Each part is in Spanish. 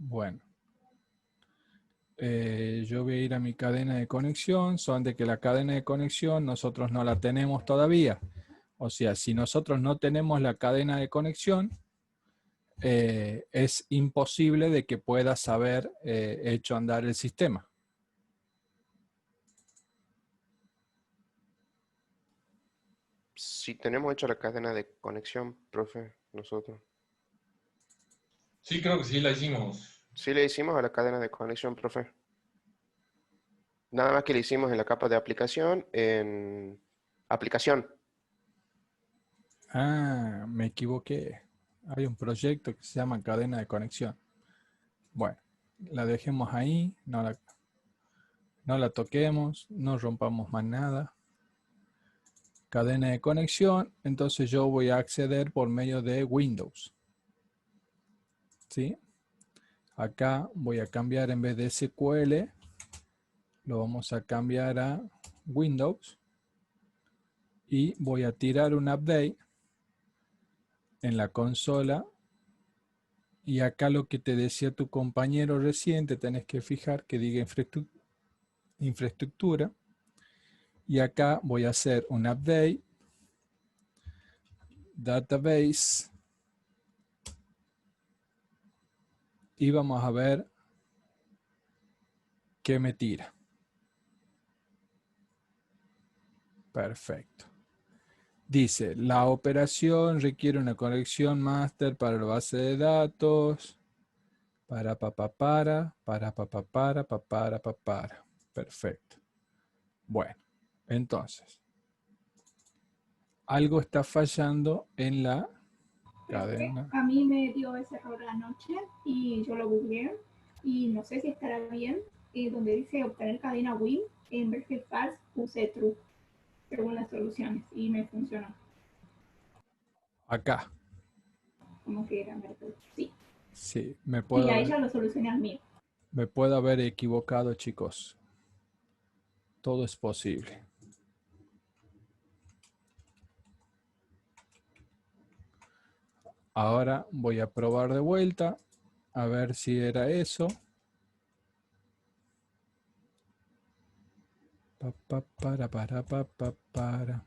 Bueno. Yo voy a ir a mi cadena de conexión, son de que la cadena de conexión nosotros no la tenemos todavía. O sea, si nosotros no tenemos la cadena de conexión, es imposible de que puedas haber hecho andar el sistema. Si tenemos hecha la cadena de conexión, profe, nosotros. Sí, creo que sí la hicimos. Sí le hicimos a la cadena de conexión, profe. Nada más que le hicimos en la capa de aplicación, en aplicación. Ah, me equivoqué. Hay un proyecto que se llama cadena de conexión. Bueno, la dejemos ahí, no la toquemos, no rompamos más nada. Cadena de conexión, entonces yo voy a acceder por medio de Windows. ¿Sí? Acá voy a cambiar en vez de SQL, lo vamos a cambiar a Windows y voy a tirar un update en la consola y acá lo que te decía tu compañero recién, te tenés que fijar que diga infraestructura y acá voy a hacer un update database y vamos a ver qué me tira. Perfecto. Dice, la operación requiere una conexión master para la base de datos. Para. Perfecto. Bueno, entonces, algo está fallando en la cadena. A mí me dio ese error anoche y yo lo googleé y no sé si estará bien. Donde dice obtener cadena Win, en vez de false puse true según las soluciones y me funcionó. Acá. Como que era verdad. Sí. Sí, Y ahí ya lo solucioné al mío. Me puedo haber equivocado, chicos. Todo es posible. Ahora voy a probar de vuelta. A ver si era eso. Para.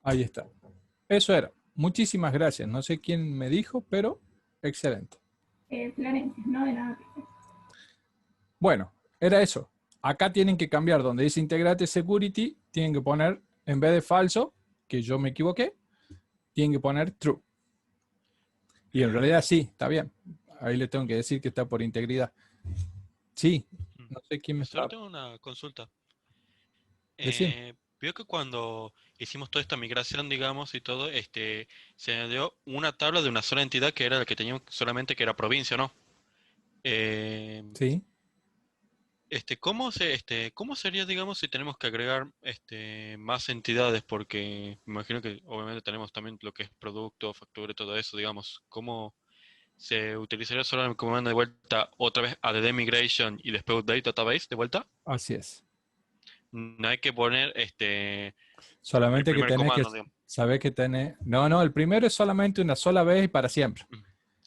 Ahí está. Eso era. Muchísimas gracias. No sé quién me dijo, pero excelente. Florencia, no de nada. Bueno, era eso. Acá tienen que cambiar donde dice Integrate Security, tienen que poner, en vez de falso, que yo me equivoqué, tienen que poner true. Y en realidad sí, está bien. Ahí le tengo que decir que está por integridad. Sí, no sé quién me está. Solo tengo una consulta. Decime. Veo que cuando hicimos toda esta migración, digamos, y todo, se añadió una tabla de una sola entidad que era la que teníamos solamente, que era provincia, ¿no? Sí. ¿Cómo sería, digamos, si tenemos que agregar más entidades? Porque me imagino que obviamente tenemos también lo que es producto, factura y todo eso, digamos. ¿Cómo se utilizaría solo el comando de vuelta otra vez add migration y después update database de vuelta? Así es. No hay que poner el Solamente que primer tenés que comando, digamos. saber que tenés. No, el primero es solamente una sola vez y para siempre.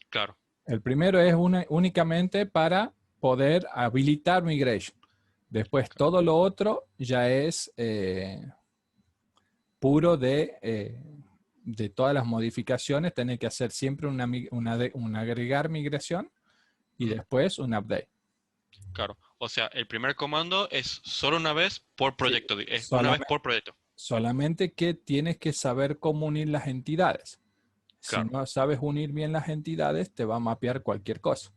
Claro. El primero es únicamente para poder habilitar migration. Después todo lo otro ya es puro de todas las modificaciones. Tener que hacer siempre un agregar migración y después un update. Claro. O sea, el primer comando es solo una vez por proyecto. Sí, Es una vez por proyecto. Solamente que tienes que saber cómo unir las entidades. Si Claro. no sabes unir bien las entidades, te va a mapear cualquier cosa.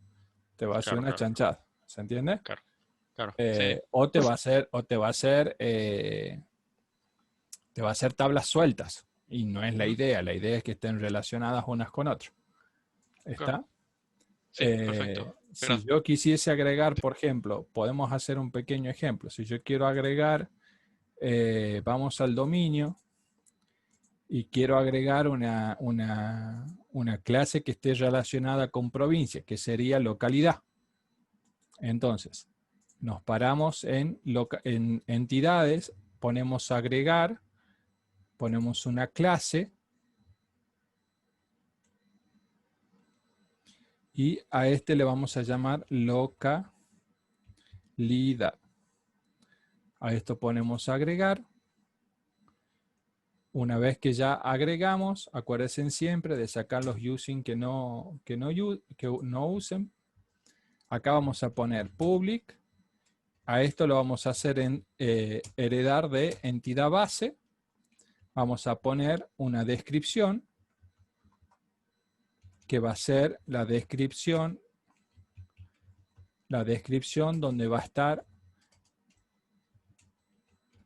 Te va a hacer una chanchada. ¿Se entiende? Claro. Claro. Sí. O te va a hacer tablas sueltas. Y no es la idea. La idea es que estén relacionadas unas con otras. ¿Está? Claro. Sí, perfecto. Si yo quisiese agregar, por ejemplo, podemos hacer un pequeño ejemplo. Si yo quiero agregar, vamos al dominio y quiero agregar una clase que esté relacionada con provincia, que sería localidad. Entonces, nos paramos en entidades, ponemos agregar, ponemos una clase y a este le vamos a llamar localidad. A esto ponemos agregar. Una vez que ya agregamos, acuérdense siempre de sacar los using que no usen. Acá vamos a poner public. A esto lo vamos a hacer en heredar de entidad base. Vamos a poner una descripción, que va a ser la descripción donde va a estar.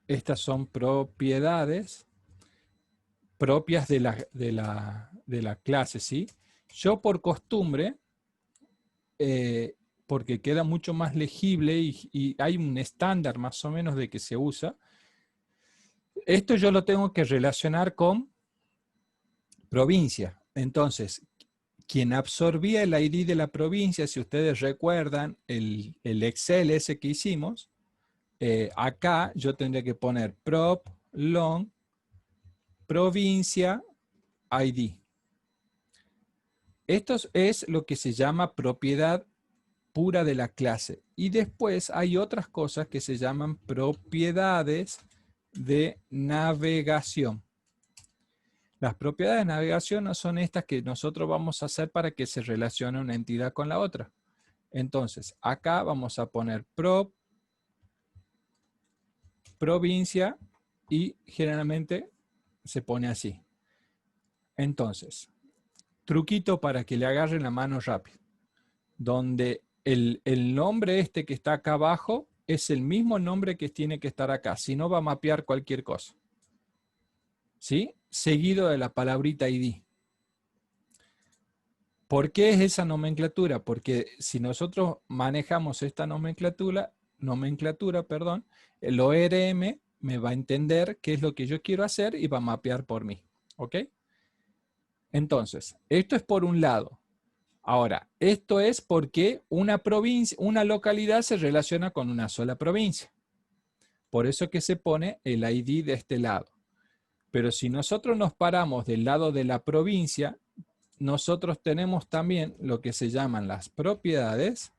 Estas son propiedades propias de la clase, ¿sí? Yo por costumbre, porque queda mucho más legible y hay un estándar más o menos de que se usa, esto yo lo tengo que relacionar con provincia. Entonces, quien absorbía el ID de la provincia, si ustedes recuerdan el Excel ese que hicimos, acá yo tendría que poner prop long provincia ID. Esto es lo que se llama propiedad pura de la clase. Y después hay otras cosas que se llaman propiedades de navegación. Las propiedades de navegación no son estas que nosotros vamos a hacer para que se relacione una entidad con la otra. Entonces, acá vamos a poner provincia y generalmente se pone así. Entonces, truquito para que le agarren la mano rápido. Donde el nombre este que está acá abajo es el mismo nombre que tiene que estar acá. Si no, va a mapear cualquier cosa. ¿Sí? Seguido de la palabrita ID. ¿Por qué es esa nomenclatura? Porque si nosotros manejamos esta nomenclatura, el ORM me va a entender qué es lo que yo quiero hacer y va a mapear por mí. ¿Ok? Entonces, esto es por un lado. Ahora, esto es porque una provincia, una localidad se relaciona con una sola provincia. Por eso que se pone el ID de este lado. Pero si nosotros nos paramos del lado de la provincia, nosotros tenemos también lo que se llaman las propiedades.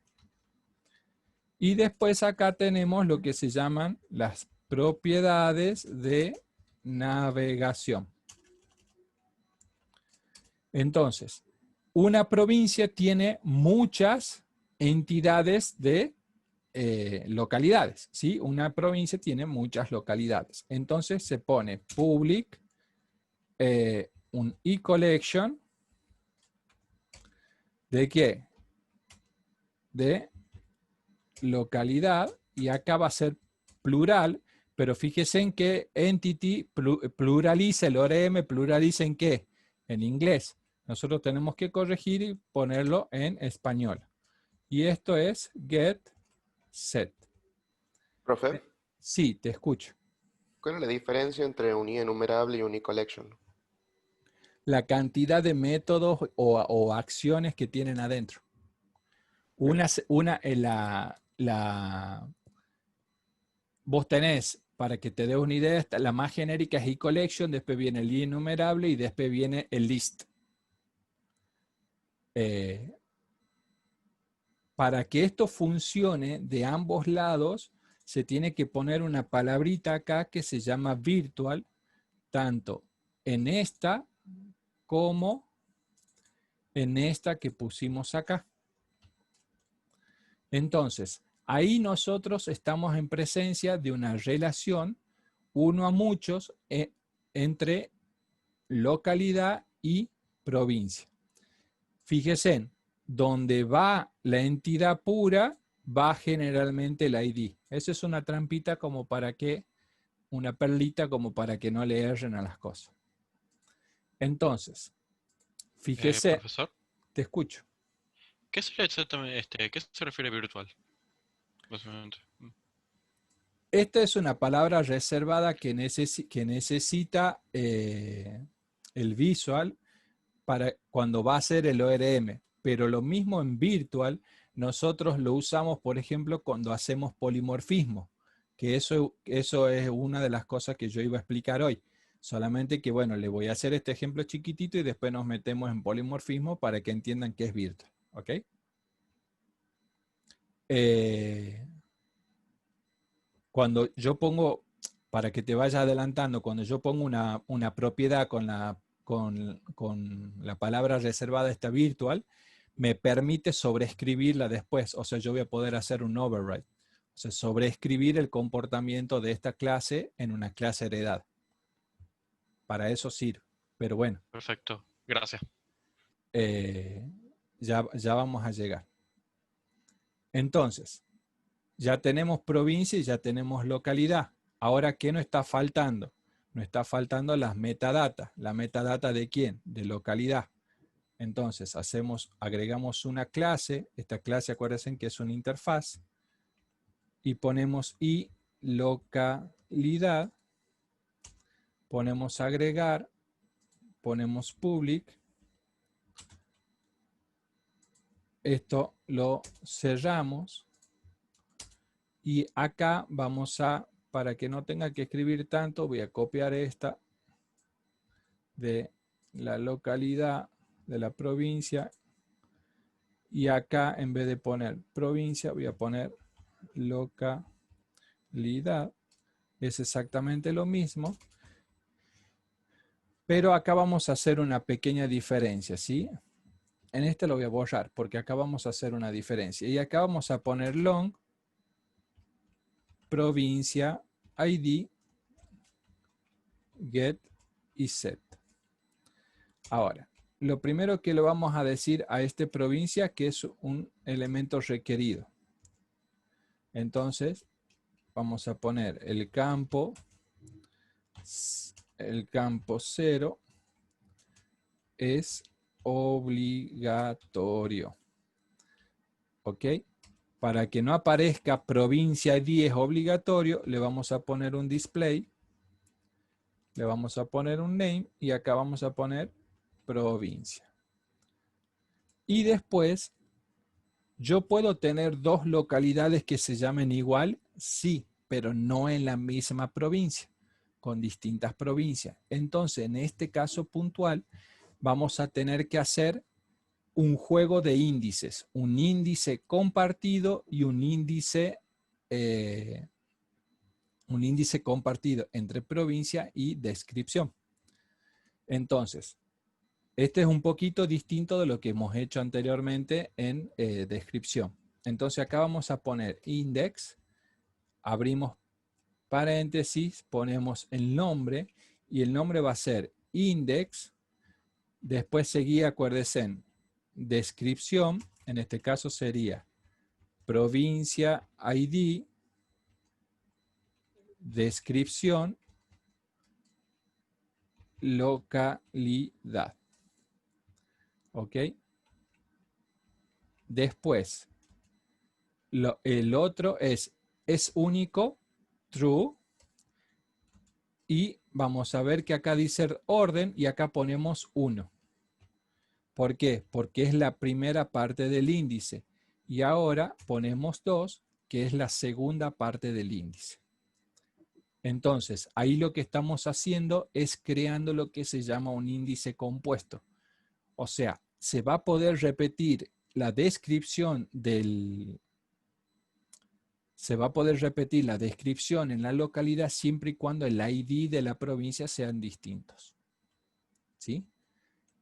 Y después acá tenemos lo que se llaman las propiedades de navegación. Entonces, una provincia tiene muchas entidades de localidades, ¿sí? Una provincia tiene muchas localidades. Entonces se pone public, un e-collection, ¿de qué? De localidad, y acá va a ser plural, pero fíjense en que entity pluraliza, el ORM pluraliza en qué? En inglés. Nosotros tenemos que corregir y ponerlo en español. Y esto es get set. Profe, Sí, te escucho. ¿cuál es la diferencia entre un enumerable y un e-collection? La cantidad de métodos o acciones que tienen adentro. Vos tenés, para que te dé una idea, la más genérica es e-collection, después viene el enumerable y después viene el list. Para que esto funcione de ambos lados, se tiene que poner una palabrita acá que se llama virtual, tanto en esta como en esta que pusimos acá. Entonces, ahí nosotros estamos en presencia de una relación uno a muchos entre localidad y provincia. Fíjense, donde va la entidad pura, va generalmente el ID. Esa es una trampita como para que, una perlita como para que no le erren a las cosas. Entonces, fíjese, Profesor, te escucho. ¿qué sería exactamente, qué se refiere a virtual? Básicamente. Esta es una palabra reservada que necesita el visual para cuando va a ser el ORM. Pero lo mismo en virtual, nosotros lo usamos, por ejemplo, cuando hacemos polimorfismo, que eso es una de las cosas que yo iba a explicar hoy. Solamente que, bueno, le voy a hacer este ejemplo chiquitito y después nos metemos en polimorfismo para que entiendan qué es virtual. ¿Ok? Cuando yo pongo, para que te vaya adelantando, cuando yo pongo una propiedad con la palabra reservada esta virtual, me permite sobreescribirla después. O sea, yo voy a poder hacer un override. O sea, sobreescribir el comportamiento de esta clase en una clase heredada. Para eso sirve. Pero bueno. Perfecto. Gracias. Ya vamos a llegar. Entonces, ya tenemos provincia y ya tenemos localidad. Ahora, ¿qué nos está faltando? Nos está faltando las metadatas. ¿La metadata de quién? De localidad. Entonces, agregamos una clase. Esta clase, acuérdense que es una interfaz. Y ponemos i localidad. Ponemos agregar. Ponemos public. Esto lo cerramos. Y acá vamos a, para que no tenga que escribir tanto, voy a copiar esta de la localidad de la provincia. Y acá, en vez de poner provincia, voy a poner localidad. Es exactamente lo mismo. Pero acá vamos a hacer una pequeña diferencia, ¿sí? En este lo voy a borrar porque acá vamos a hacer una diferencia. Y acá vamos a poner long, provincia, ID, get y set. Ahora, lo primero que le vamos a decir a este provincia que es un elemento requerido. Entonces, vamos a poner el campo 0 es obligatorio. ¿Ok? Para que no aparezca provincia ID es obligatorio, le vamos a poner un display, le vamos a poner un name y acá vamos a poner provincia. Y después, ¿yo puedo tener dos localidades que se llamen igual? Sí, pero no en la misma provincia, con distintas provincias. Entonces, en este caso puntual, vamos a tener que hacer un juego de índices, un índice compartido y un índice compartido entre provincia y descripción. Entonces, este es un poquito distinto de lo que hemos hecho anteriormente en descripción. Entonces acá vamos a poner index, abrimos paréntesis, ponemos el nombre y el nombre va a ser index, después seguía, acuérdense, descripción, en este caso sería provincia ID, descripción, localidad. ¿Ok? Después, el otro es único, true, y vamos a ver que acá dice orden y acá ponemos 1. ¿Por qué? Porque es la primera parte del índice. Y ahora ponemos 2, que es la segunda parte del índice. Entonces, ahí lo que estamos haciendo es creando lo que se llama un índice compuesto. O sea, se va a poder repetir la descripción en la localidad siempre y cuando el ID de la provincia sean distintos. ¿Sí?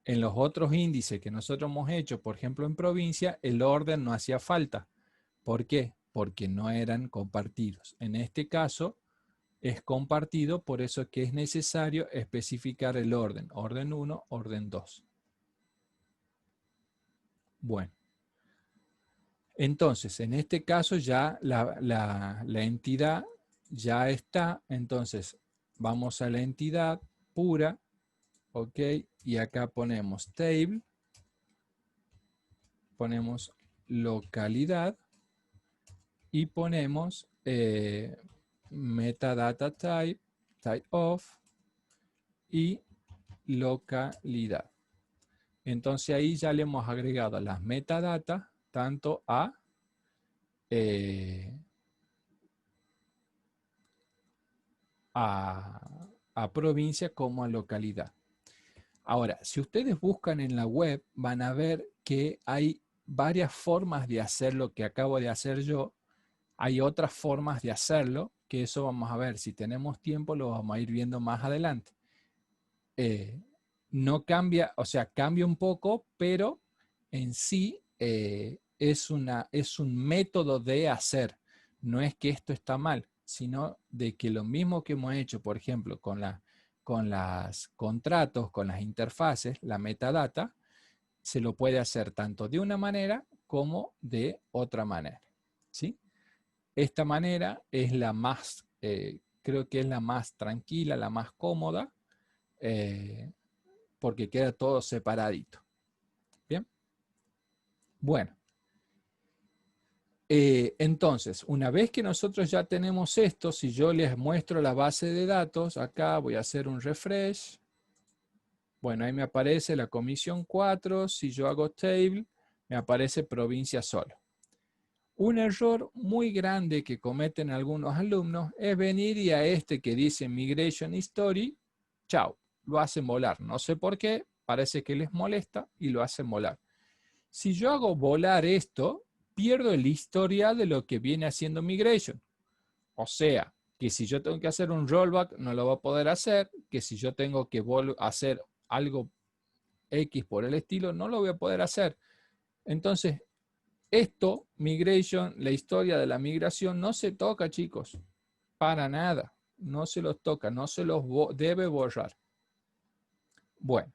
En los otros índices que nosotros hemos hecho, por ejemplo en provincia, el orden no hacía falta. ¿Por qué? Porque no eran compartidos. En este caso es compartido, por eso es que es necesario especificar el orden. Orden 1, orden 2. Bueno. Entonces, en este caso ya la entidad ya está. Entonces, vamos a la entidad pura. Ok, y acá ponemos table, ponemos localidad y ponemos metadata type, type of y localidad. Entonces ahí ya le hemos agregado las metadatas tanto a a provincia como a localidad. Ahora, si ustedes buscan en la web, van a ver que hay varias formas de hacer lo que acabo de hacer yo. Hay otras formas de hacerlo, que eso vamos a ver. Si tenemos tiempo, lo vamos a ir viendo más adelante. No cambia, o sea, cambia un poco, pero en sí es un método de hacer. No es que esto está mal, sino de que lo mismo que hemos hecho, por ejemplo, con los contratos, con las interfaces, la metadata, se lo puede hacer tanto de una manera como de otra manera, ¿sí? Esta manera es la más, creo que es la más tranquila, la más cómoda, porque queda todo separadito. Bien. Bueno. Entonces, una vez que nosotros ya tenemos esto, si yo les muestro la base de datos, acá voy a hacer un refresh. Bueno, ahí me aparece la comisión 4. Si yo hago table, me aparece provincia solo. Un error muy grande que cometen algunos alumnos es venir y a este que dice Migration History, chao, lo hacen volar. No sé por qué, parece que les molesta y lo hacen volar. Si yo hago volar esto, pierdo el historial de lo que viene haciendo Migration. O sea, que si yo tengo que hacer un rollback, no lo va a poder hacer, que si yo tengo que hacer algo X por el estilo, no lo voy a poder hacer. Entonces, esto, Migration, la historia de la migración, no se toca, chicos, para nada. No se los toca, no se los debe borrar. Bueno,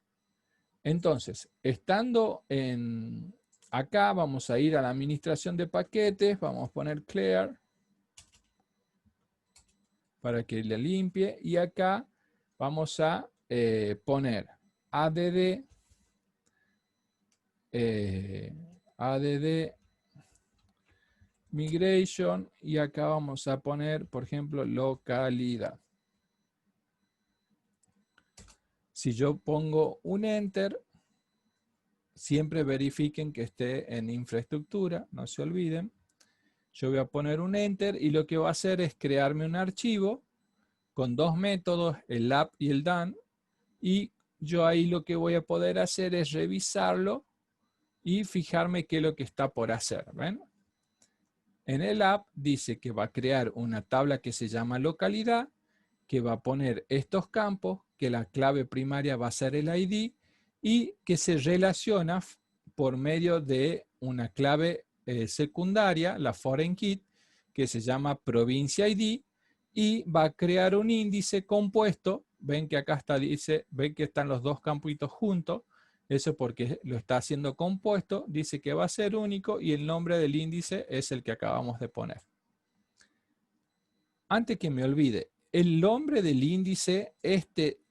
entonces, estando acá, vamos a ir a la administración de paquetes, vamos a poner clear para que le limpie, y acá vamos a poner add migration, y acá vamos a poner, por ejemplo, localidad. Si yo pongo un enter, siempre verifiquen que esté en infraestructura, no se olviden. Yo voy a poner un enter y lo que va a hacer es crearme un archivo con dos métodos, el app y el done, y yo ahí lo que voy a poder hacer es revisarlo y fijarme qué es lo que está por hacer. ¿Ven? En el app dice que va a crear una tabla que se llama localidad, que va a poner estos campos, que la clave primaria va a ser el ID y que se relaciona por medio de una clave secundaria, la foreign key, que se llama provincia ID, y va a crear un índice compuesto. Ven que acá está, ven que están los dos campitos juntos. Eso porque lo está haciendo compuesto, dice que va a ser único y el nombre del índice es el que acabamos de poner. Antes que me olvide, el nombre del índice,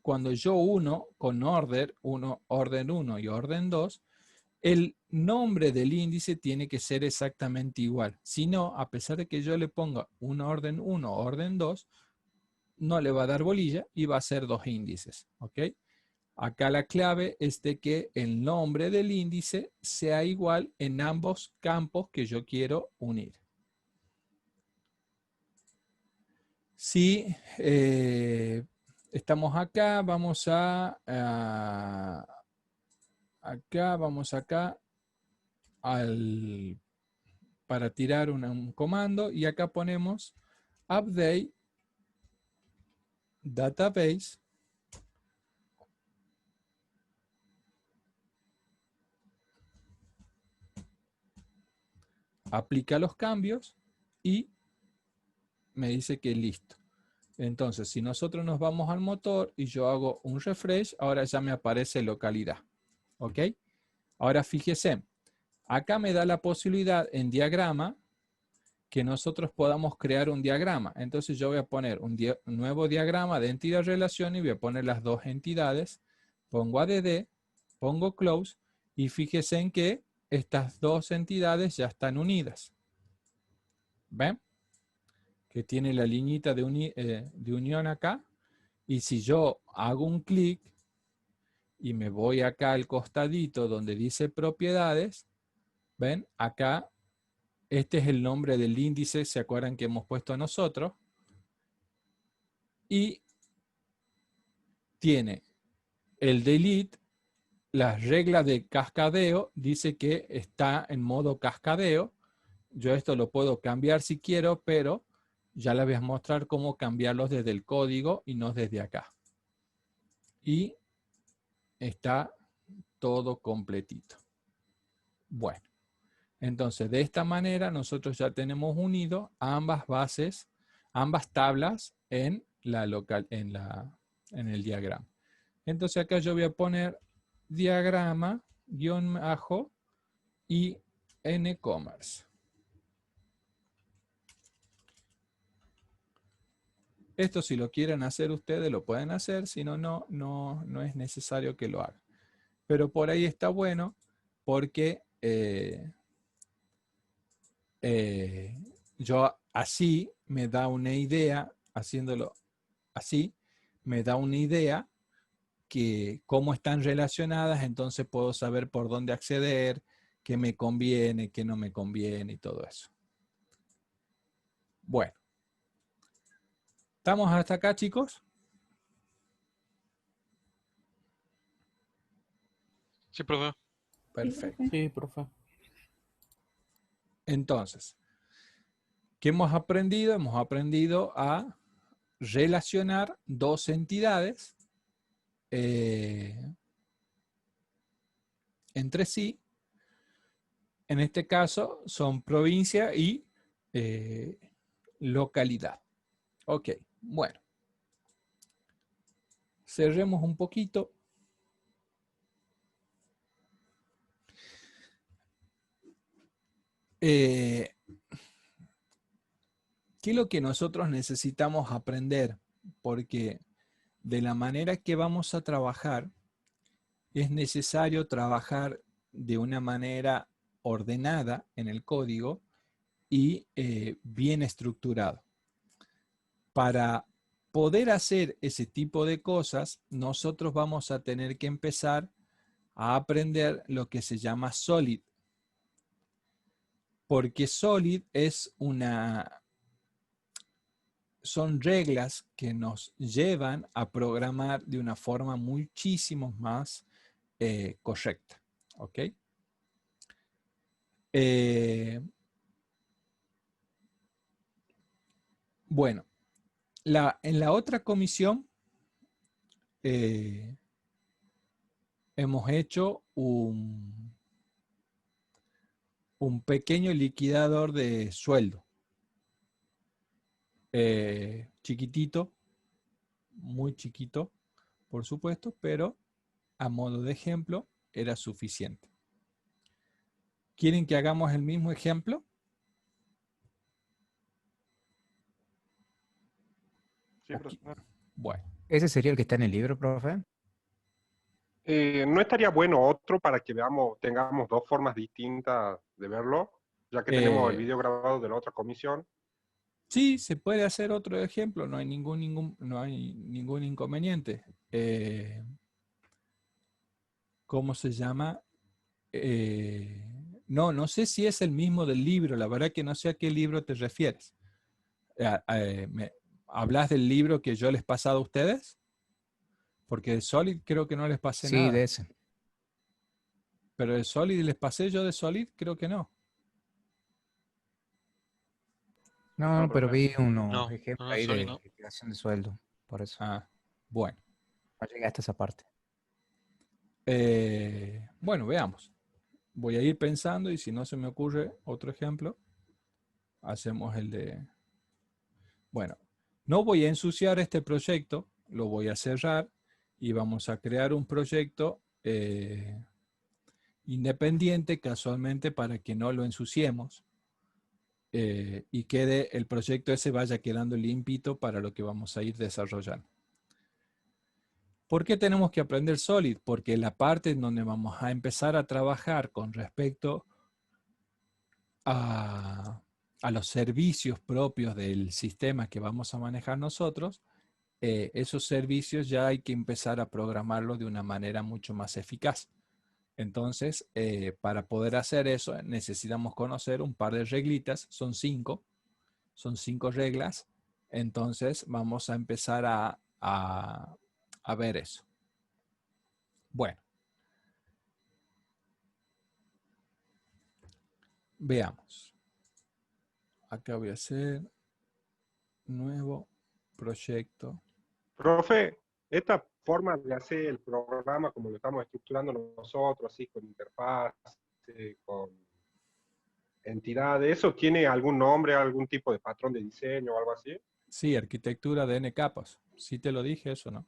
cuando yo uno con orden 1 y orden 2, el nombre del índice tiene que ser exactamente igual. Si no, a pesar de que yo le ponga un orden 1 o orden 2, no le va a dar bolilla y va a ser dos índices. ¿Ok? Acá la clave es de que el nombre del índice sea igual en ambos campos que yo quiero unir. Si estamos acá, vamos acá para tirar un comando y acá ponemos update database aplica los cambios y me dice que listo. Entonces, si nosotros nos vamos al motor y yo hago un refresh, ahora ya me aparece localidad. ¿Ok? Ahora fíjese, acá me da la posibilidad en diagrama que nosotros podamos crear un diagrama. Entonces yo voy a poner un nuevo diagrama de entidad-relación y voy a poner las dos entidades. Pongo add, pongo close y fíjense en que estas dos entidades ya están unidas. ¿Ven? Que tiene la liñita de unión acá. Y si yo hago un clic y me voy acá al costadito donde dice propiedades, ¿ven? Acá Este es el nombre del índice, ¿se acuerdan que hemos puesto nosotros? Y tiene el delete, las reglas de cascadeo, dice que está en modo cascadeo. Yo esto lo puedo cambiar si quiero, pero ya les voy a mostrar cómo cambiarlos desde el código y no desde acá. Y está todo completito. Bueno, entonces de esta manera nosotros ya tenemos unido ambas bases, ambas tablas en el diagrama. Entonces acá yo voy a poner diagrama, guión bajo y n-commerce. Esto si lo quieren hacer ustedes lo pueden hacer, si no, no es necesario que lo hagan. Pero por ahí está bueno porque yo así me da una idea, haciéndolo así, me da una idea que cómo están relacionadas, entonces puedo saber por dónde acceder, qué me conviene, qué no me conviene y todo eso. Bueno. ¿Estamos hasta acá, chicos? Sí, profe. Perfecto. Sí, profe. Entonces, ¿qué hemos aprendido? Hemos aprendido a relacionar dos entidades entre sí. En este caso son provincia y localidad. Ok, bueno. Cerremos un poquito. ¿Qué es lo que nosotros necesitamos aprender? Porque de la manera que vamos a trabajar, es necesario trabajar de una manera ordenada en el código y bien estructurado. Para poder hacer ese tipo de cosas, nosotros vamos a tener que empezar a aprender lo que se llama Solid. Porque Solid son reglas que nos llevan a programar de una forma muchísimo más correcta. ¿Ok? Bueno, en la otra comisión hemos hecho un pequeño liquidador de sueldo. Chiquitito, muy chiquito, por supuesto, pero a modo de ejemplo era suficiente. ¿Quieren que hagamos el mismo ejemplo? Sí, profesor. Bueno. ¿Ese sería el que está en el libro, profe? ¿No estaría bueno otro para que tengamos dos formas distintas de verlo? Ya que tenemos el video grabado de la otra comisión. Sí, se puede hacer otro ejemplo, no hay ningún inconveniente. ¿Cómo se llama? No sé si es el mismo del libro, la verdad que no sé a qué libro te refieres. ¿Hablas del libro que yo les he pasado a ustedes? Porque de Solid creo que no les pasé nada. Sí, de ese. Pero de Solid les pasé yo de Solid, creo que no. No, pero vi unos No, ejemplos no, ahí sorry, de no. liquidación de sueldo. Por eso. Ah, bueno. No llegué hasta esa parte. Bueno, veamos. Voy a ir pensando y si no se me ocurre otro ejemplo, hacemos el de... Bueno, no voy a ensuciar este proyecto, lo voy a cerrar y vamos a crear un proyecto independiente casualmente para que no lo ensuciemos y quede el proyecto ese vaya quedando limpito para lo que vamos a ir desarrollando. ¿Por qué tenemos que aprender Solid? Porque la parte en donde vamos a empezar a trabajar con respecto a los servicios propios del sistema que vamos a manejar nosotros, esos servicios ya hay que empezar a programarlos de una manera mucho más eficaz. Entonces, para poder hacer eso, necesitamos conocer un par de reglitas. Son 5 reglas. Entonces, vamos a empezar a ver eso. Bueno. Veamos. Acá voy a hacer nuevo proyecto. Profe, esta forma de hacer el programa como lo estamos estructurando nosotros, así con interfaz, con entidades, ¿eso tiene algún nombre, algún tipo de patrón de diseño o algo así? Sí, arquitectura de N capas. Sí te lo dije eso, ¿no?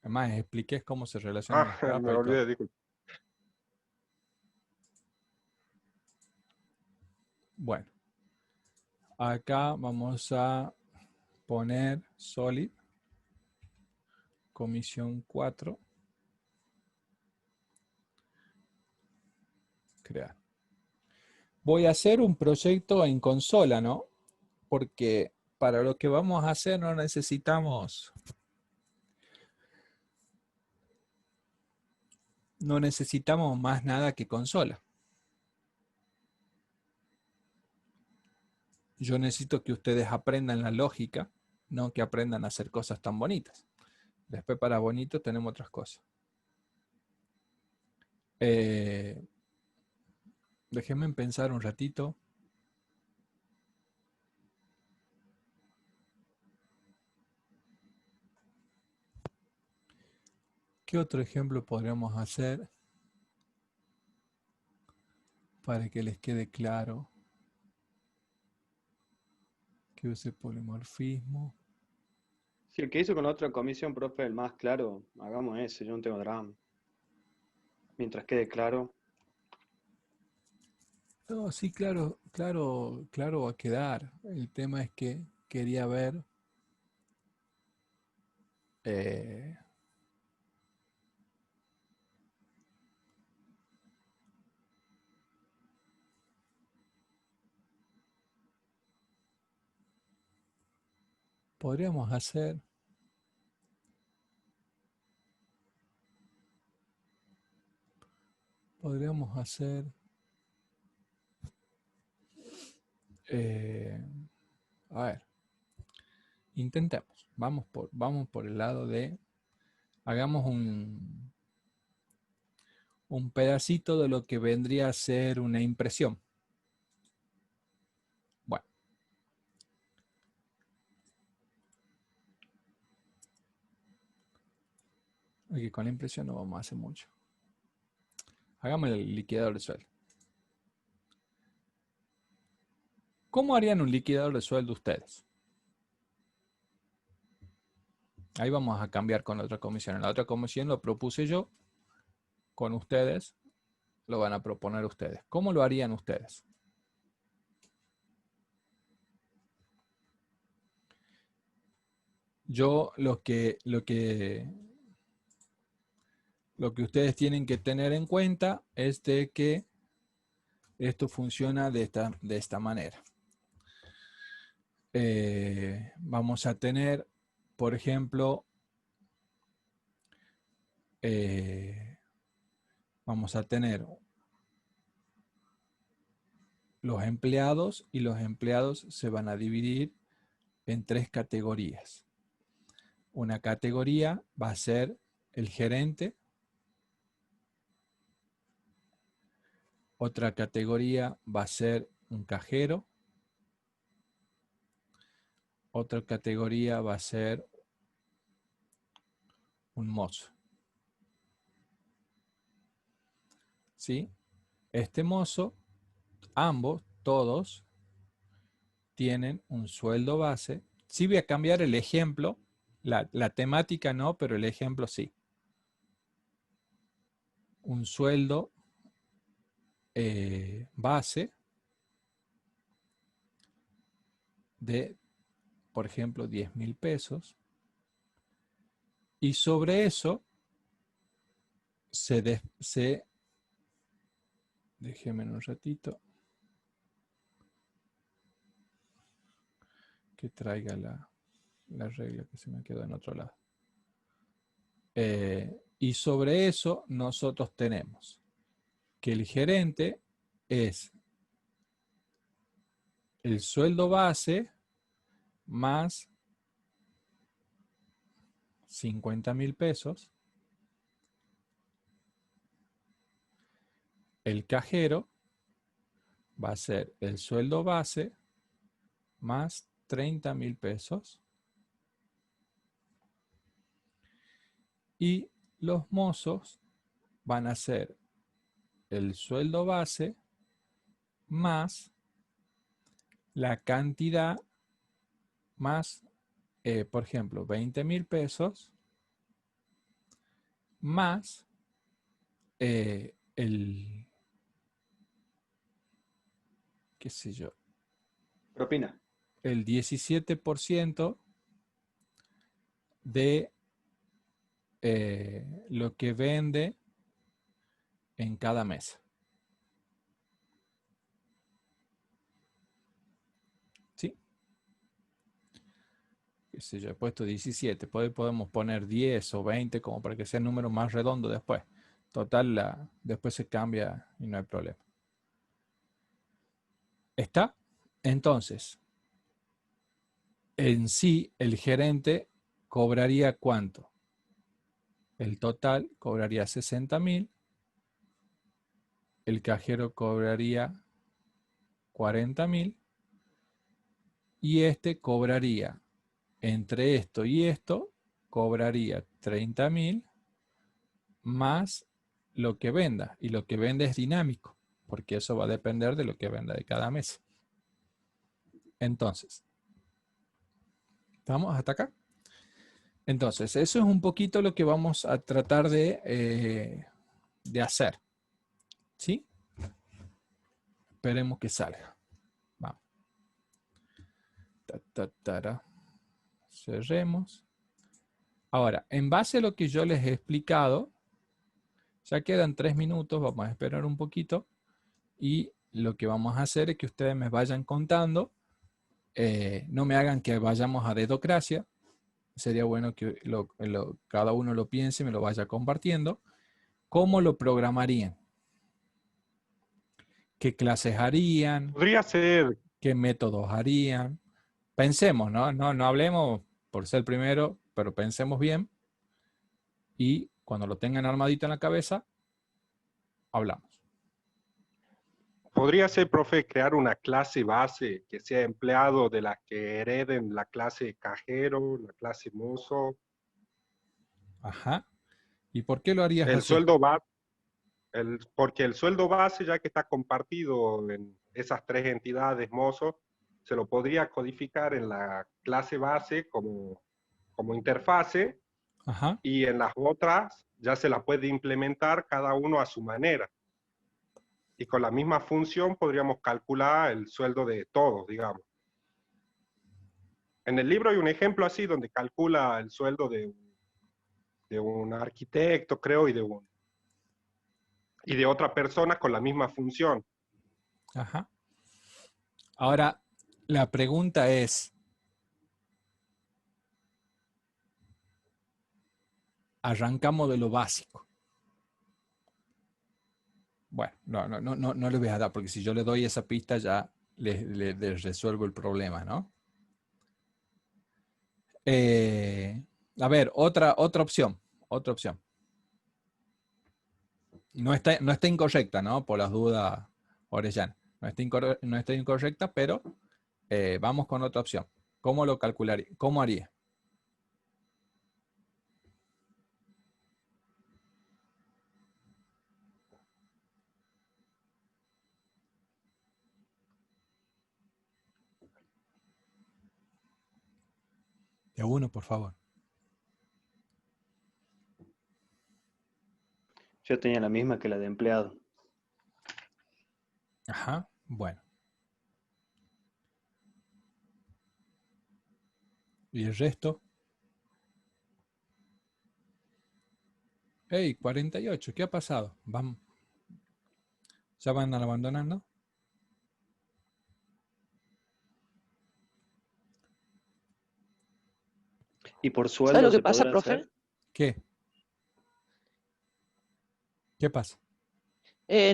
Además, expliqué cómo se relacionan las capas Me y todo. olvidé, disculpe. Bueno, acá vamos a poner Solid, comisión 4, crear. Voy a hacer un proyecto en consola, ¿no? Porque para lo que vamos a hacer no necesitamos más nada que consola. Yo necesito que ustedes aprendan la lógica, no que aprendan a hacer cosas tan bonitas. Después para bonito tenemos otras cosas. Déjenme pensar un ratito. ¿Qué otro ejemplo podríamos hacer para que les quede claro? Que use polimorfismo. Si el que hizo con la otra comisión, profe, el más claro, hagamos ese, yo no tengo drama. Mientras quede claro. No, sí, claro va a quedar. El tema es que quería ver podríamos hacer a ver, intentemos. Vamos por el lado de hagamos un pedacito de lo que vendría a ser una impresión. Bueno. Aquí con la impresión no vamos a hacer mucho. Hagamos el liquidador de sueldo. ¿Cómo harían un liquidador de sueldo ustedes? Ahí vamos a cambiar con la otra comisión. En la otra comisión lo propuse yo. Con ustedes lo van a proponer ustedes. ¿Cómo lo harían ustedes? Yo lo que ustedes tienen que tener en cuenta es de que esto funciona de esta manera. Vamos a tener, por ejemplo, vamos a tener los empleados y los empleados se van a dividir en 3 categorías. Una categoría va a ser el gerente. Otra categoría va a ser un cajero. Otra categoría va a ser un mozo. ¿Sí? Este mozo, todos, tienen un sueldo base. Sí voy a cambiar el ejemplo. La temática no, pero el ejemplo sí. Un sueldo base de, por ejemplo, 10.000 pesos. Y sobre eso déjenme un ratito que traiga la regla que se me quedó en otro lado. Y sobre eso nosotros tenemos que el gerente es el sueldo base más 50.000 pesos. El cajero va a ser el sueldo base más 30.000 pesos. Y los mozos van a ser el sueldo base más la cantidad más, por ejemplo, 20.000 pesos más el, qué sé yo, Propina. el 17% de lo que vende en cada mesa. ¿Sí? Qué sé yo, he puesto 17. Podemos poner 10 o 20 como para que sea el número más redondo después. Total, después se cambia y no hay problema. ¿Está? Entonces, en sí, el gerente cobraría ¿cuánto? El total cobraría 60.000. El cajero cobraría 40.000. Y este cobraría, entre esto y esto, cobraría 30.000 más lo que venda. Y lo que vende es dinámico, porque eso va a depender de lo que venda de cada mes. Entonces, ¿estamos hasta acá? Entonces, eso es un poquito lo que vamos a tratar de hacer. ¿Sí? Esperemos que salga. Vamos. Cerremos. Ahora, en base a lo que yo les he explicado, ya quedan 3 minutos, vamos a esperar un poquito. Y lo que vamos a hacer es que ustedes me vayan contando. No me hagan que vayamos a dedocracia. Sería bueno que cada uno lo piense y me lo vaya compartiendo. ¿Cómo lo programarían? ¿Qué clases harían? Podría ser, ¿Qué métodos harían? Pensemos, ¿no? No hablemos por ser primero, pero pensemos bien. Y cuando lo tengan armadito en la cabeza, hablamos. podría ser, profe, crear una clase base que sea empleado de las que hereden la clase cajero, la clase mozo. Ajá. ¿Y por qué lo harías El así? sueldo base, porque el sueldo base, ya que está compartido en esas tres entidades mozo, se lo podría codificar en la clase base como interfase, Ajá. y en las otras ya se la puede implementar cada uno a su manera. Y con la misma función podríamos calcular el sueldo de todos, digamos. En el libro hay un ejemplo así donde calcula el sueldo de un arquitecto, creo, y de otra persona con la misma función. Ajá. Ahora, la pregunta es, arrancamos de lo básico. Bueno, no le voy a dar, porque si yo le doy esa pista ya les resuelvo el problema, ¿no? A ver, otra opción. Otra opción. No está incorrecta, ¿no? Por las dudas, Orellana. No está incorrecta, pero vamos con otra opción. ¿Cómo lo calcularía? ¿Cómo haría? De uno, por favor. Yo tenía la misma que la de empleado. Ajá, bueno. ¿Y el resto? ¡Ey, 48! ¿Qué ha pasado? Vamos. ¿Ya van abandonando? Y por ¿Sabes sueldo lo que se pasa, podrá profe? hacer. ¿Qué? ¿Qué pasa?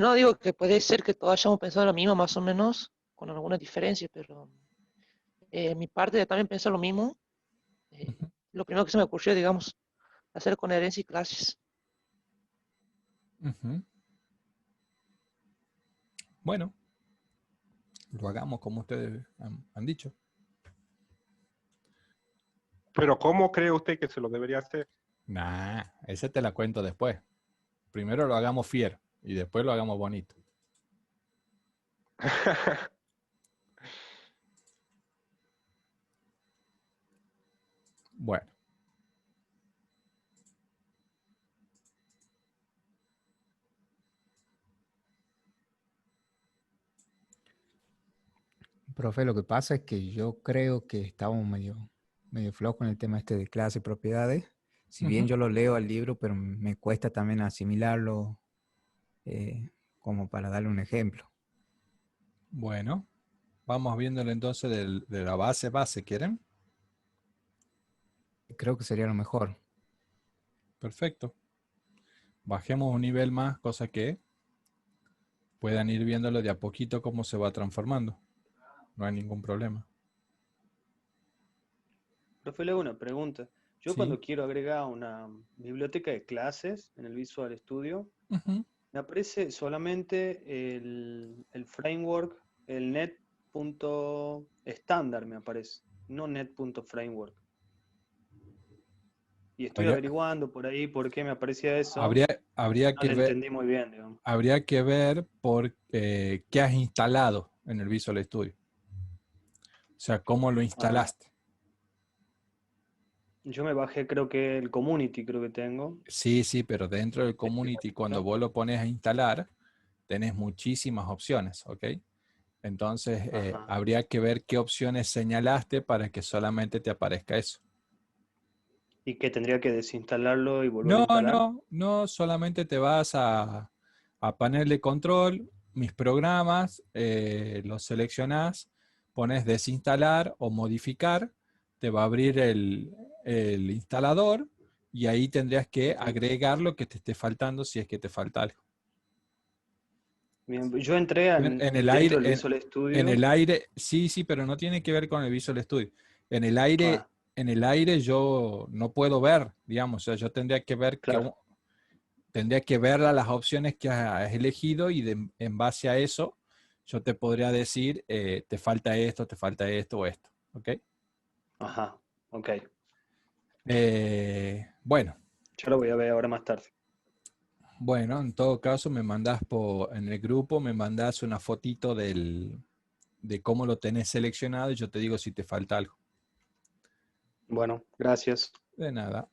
No, digo que puede ser que todos hayamos pensado lo mismo, más o menos, con algunas diferencias, pero mi parte de también pensar lo mismo. Ujú. Lo primero que se me ocurrió, digamos, hacer con herencia y clases. Ujú. Bueno, lo hagamos como ustedes han dicho. Pero ¿cómo cree usted que se lo debería hacer? Nah, ese te la cuento después. Primero lo hagamos fiero y después lo hagamos bonito. Bueno, Profe, lo que pasa es que yo creo que estamos medio flojos en el tema este de clase y propiedades. Si bien ujú. yo lo leo al libro, pero me cuesta también asimilarlo como para darle un ejemplo. Bueno, vamos viéndolo entonces de la base, ¿quieren? Creo que sería lo mejor. Perfecto. Bajemos un nivel más, cosa que puedan ir viéndolo de a poquito cómo se va transformando. No hay ningún problema. Profe, le hago una pregunta. Yo Sí. cuando quiero agregar una biblioteca de clases en el Visual Studio, Ujú. me aparece solamente el framework, el net.estándar me aparece, no net.framework. Y estuve Habría, averiguando por ahí por qué me aparecía eso. habría, habría No que lo ver, entendí muy bien, digamos. habría que ver por qué has instalado en el Visual Studio. O sea, cómo lo Ah, instalaste. yo me bajé, creo que el community, creo que tengo. Sí, sí, pero dentro del Este, community, cuando ¿no? vos lo pones a instalar, tenés muchísimas opciones, ¿ok? Entonces, Ajá. habría que ver qué opciones señalaste para que solamente te aparezca eso. ¿Y que tendría que desinstalarlo y volverlo a No, instalar? no, solamente te vas a panel de control, mis programas, los seleccionás, pones desinstalar o modificar, te va a abrir el instalador y ahí tendrías que Ujú. agregar lo que te esté faltando si es que te falta algo. Bien, yo entré En el dentro aire, del Visual en el Studio. aire, sí, sí, pero no tiene que ver con el Visual Studio. En el aire, Ah, en el aire yo no puedo ver, digamos, o sea, yo tendría que ver claro. tendría que ver las opciones que has elegido y en base a eso yo te podría decir, te falta esto o esto, ¿ok? Ajá, ok. Bueno, Yo lo voy a ver ahora más tarde. bueno, en todo caso me mandás en el grupo, me mandás una fotito de cómo lo tenés seleccionado y yo te digo si te falta algo. Bueno, gracias. De nada.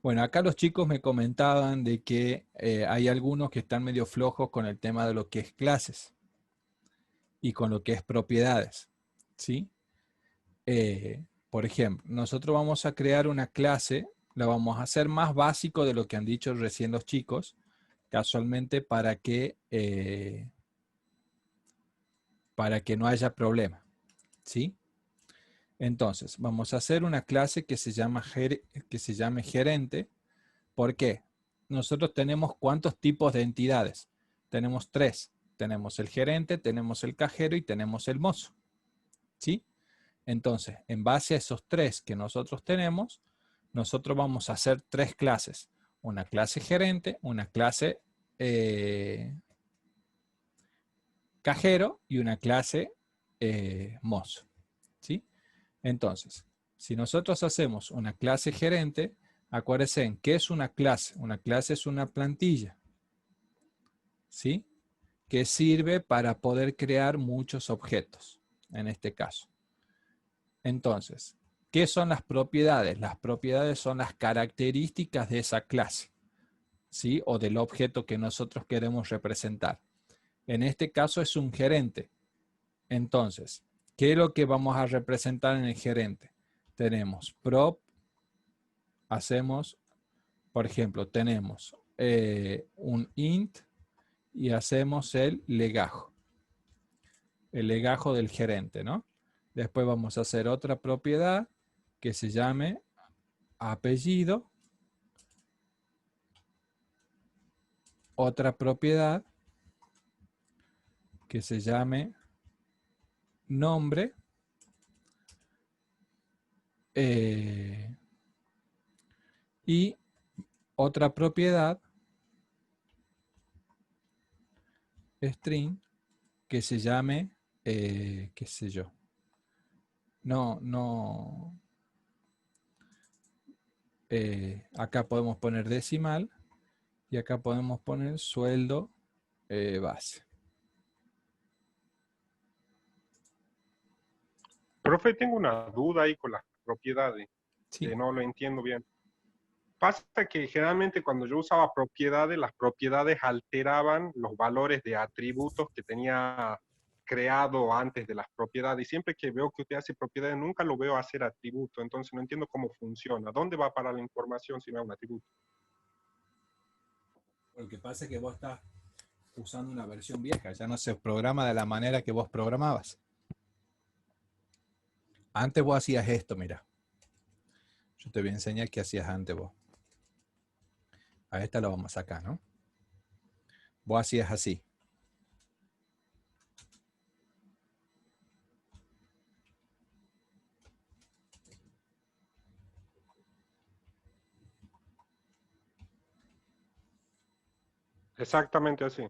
Bueno, acá los chicos me comentaban de que hay algunos que están medio flojos con el tema de lo que es clases y con lo que es propiedades, ¿sí? Por ejemplo, nosotros vamos a crear una clase, la vamos a hacer más básico de lo que han dicho recién los chicos, casualmente para que no haya problema, ¿sí? Entonces, vamos a hacer una clase que se llame gerente. ¿Por qué? Nosotros tenemos ¿cuántos tipos de entidades? Tenemos 3. Tenemos el gerente, tenemos el cajero y tenemos el mozo, ¿sí? Entonces, en base a esos 3 que nosotros tenemos, nosotros vamos a hacer 3 clases. Una clase gerente, una clase cajero y una clase mozo, ¿sí? Entonces, si nosotros hacemos una clase gerente, acuérdense en qué es una clase. Una clase es una plantilla, ¿sí? Que sirve para poder crear muchos objetos, en este caso. Entonces, ¿qué son las propiedades? Las propiedades son las características de esa clase, ¿sí? O del objeto que nosotros queremos representar. En este caso es un gerente. Entonces, ¿qué es lo que vamos a representar en el gerente? Tenemos prop, hacemos, por ejemplo, tenemos un int y hacemos el legajo del gerente, ¿no? Después vamos a hacer otra propiedad que se llame apellido otra propiedad que se llame nombre y otra propiedad string que se llame, qué sé yo, acá podemos poner decimal y acá podemos poner sueldo base. Profe, tengo una duda ahí con las propiedades, Sí. que no lo entiendo bien. Pasa que generalmente cuando yo usaba propiedades, las propiedades alteraban los valores de atributos que tenía creado antes de las propiedades. Y siempre que veo que usted hace propiedades, nunca lo veo hacer atributo. Entonces no entiendo cómo funciona. ¿Dónde va para la información si no es un atributo? Lo que pasa es que vos estás usando una versión vieja, ya no se programa de la manera que vos programabas. Antes vos hacías esto, mira. Yo te voy a enseñar qué hacías antes vos. A esta lo vamos a sacar, ¿no? Vos hacías así. Exactamente así.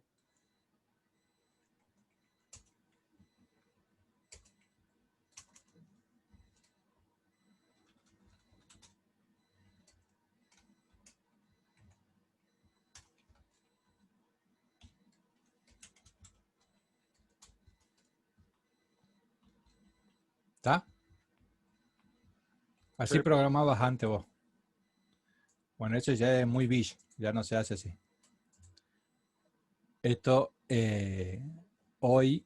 ¿Está? Así Sí. programabas antes vos. Bueno, eso ya es muy bicho, ya no se hace así. Esto hoy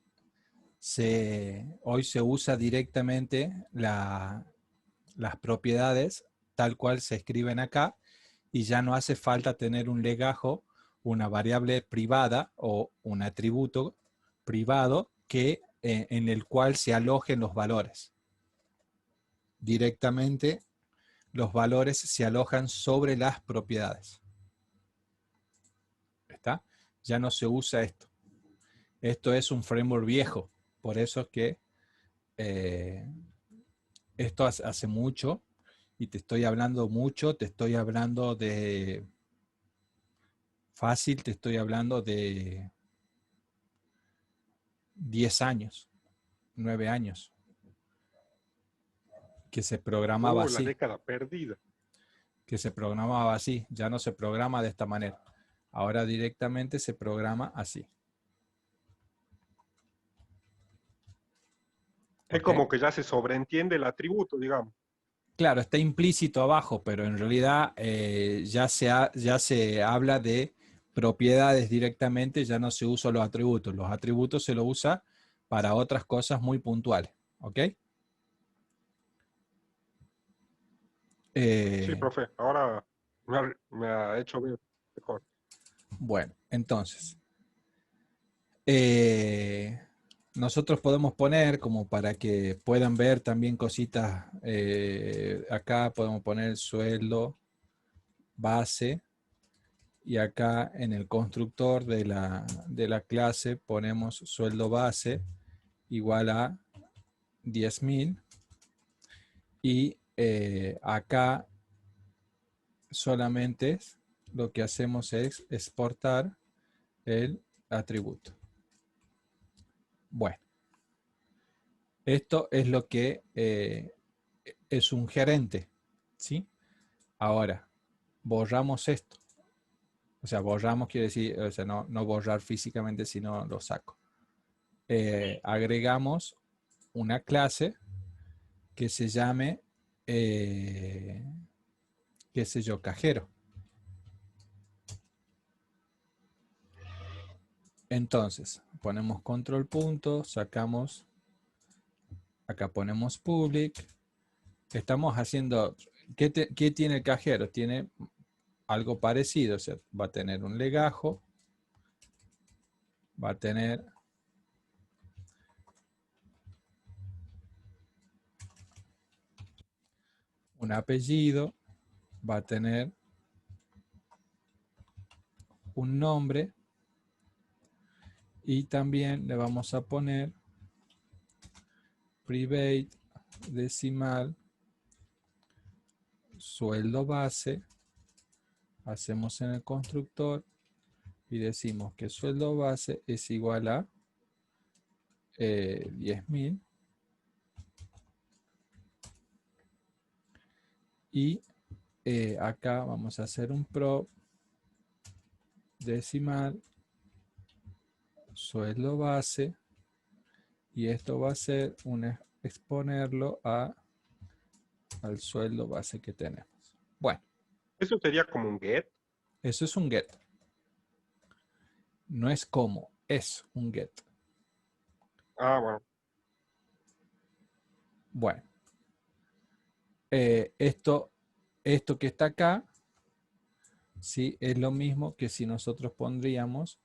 se usa directamente las propiedades tal cual se escriben acá y ya no hace falta tener un legajo, una variable privada o un atributo privado en el cual se alojen los valores. Directamente los valores se alojan sobre las propiedades. ¿Está? Ya no se usa esto. Esto es un framework viejo. Por eso es que esto hace mucho y te estoy hablando mucho, te estoy hablando de fácil, te estoy hablando de 10 años, 9 años, que se programaba La así. década perdida. Que se programaba así, ya no se programa de esta manera. Ahora directamente se programa así. Es ¿Ok? como que ya se sobreentiende el atributo, digamos. Claro, está implícito abajo, pero en realidad ya se habla de propiedades directamente, ya no se usan los atributos. Los atributos se los usa para otras cosas muy puntuales. ¿Ok? Sí, profe. Ahora me ha hecho ver mejor. Bueno, entonces, nosotros podemos poner, como para que puedan ver también cositas, acá podemos poner sueldo base y acá en el constructor de la clase ponemos sueldo base igual a 10.000 y acá solamente lo que hacemos es exportar el atributo. Bueno, esto es lo que es un gerente, ¿sí? Ahora, borramos esto. O sea, borramos quiere decir, o sea, no borrar físicamente, sino lo saco. Agregamos una clase que se llame, qué sé yo, cajero. Entonces, ponemos control punto, sacamos, acá ponemos public. Estamos haciendo, ¿qué tiene el cajero? Tiene algo parecido, o sea, va a tener un legajo, va a tener un apellido, va a tener un nombre y también le vamos a poner private decimal sueldo base. Hacemos en el constructor y decimos que sueldo base es igual a 10.000 y acá vamos a hacer un prop decimal sueldo base y esto va a ser exponerlo al sueldo base que tenemos. Bueno, Eso sería como un get. eso es un get. No es como, es un get. Ah, bueno. Bueno, esto que está acá, ¿sí? Es lo mismo que si nosotros pondríamos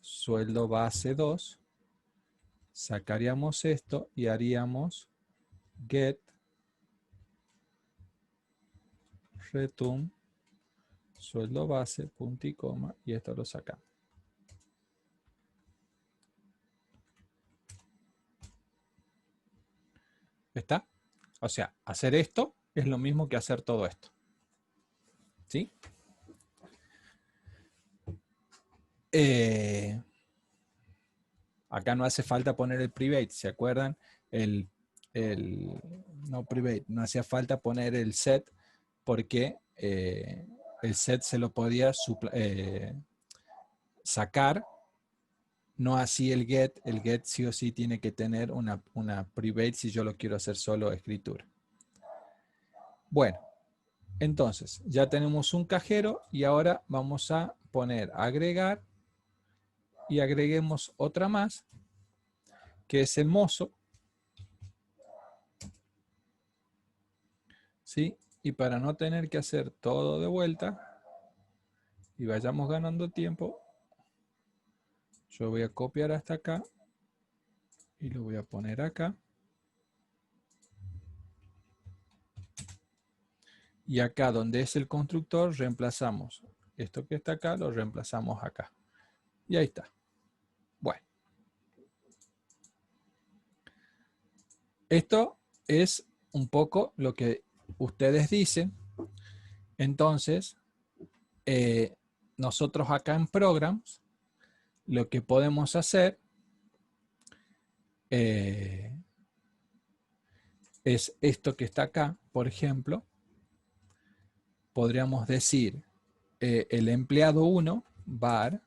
sueldo base 2, sacaríamos esto y haríamos get return sueldo base punto y coma y esto lo sacamos. ¿Está? O sea, hacer esto es lo mismo que hacer todo esto. ¿Sí? Acá no hace falta poner el private, ¿se acuerdan? No private, no hacía falta poner el set porque el set se lo podía sacar, no así el get sí o sí tiene que tener una private si yo lo quiero hacer solo escritura. Bueno, entonces ya tenemos un cajero y ahora vamos a poner agregar y agreguemos otra más que es el mozo. ¿Sí? Y para no tener que hacer todo de vuelta y vayamos ganando tiempo, yo voy a copiar hasta acá y lo voy a poner acá. Y acá donde es el constructor reemplazamos esto que está acá, lo reemplazamos acá. Y ahí está. Bueno. Esto es un poco lo que ustedes dicen. Entonces, nosotros acá en Programs, lo que podemos hacer es esto que está acá, por ejemplo. Podríamos decir el empleado 1, var,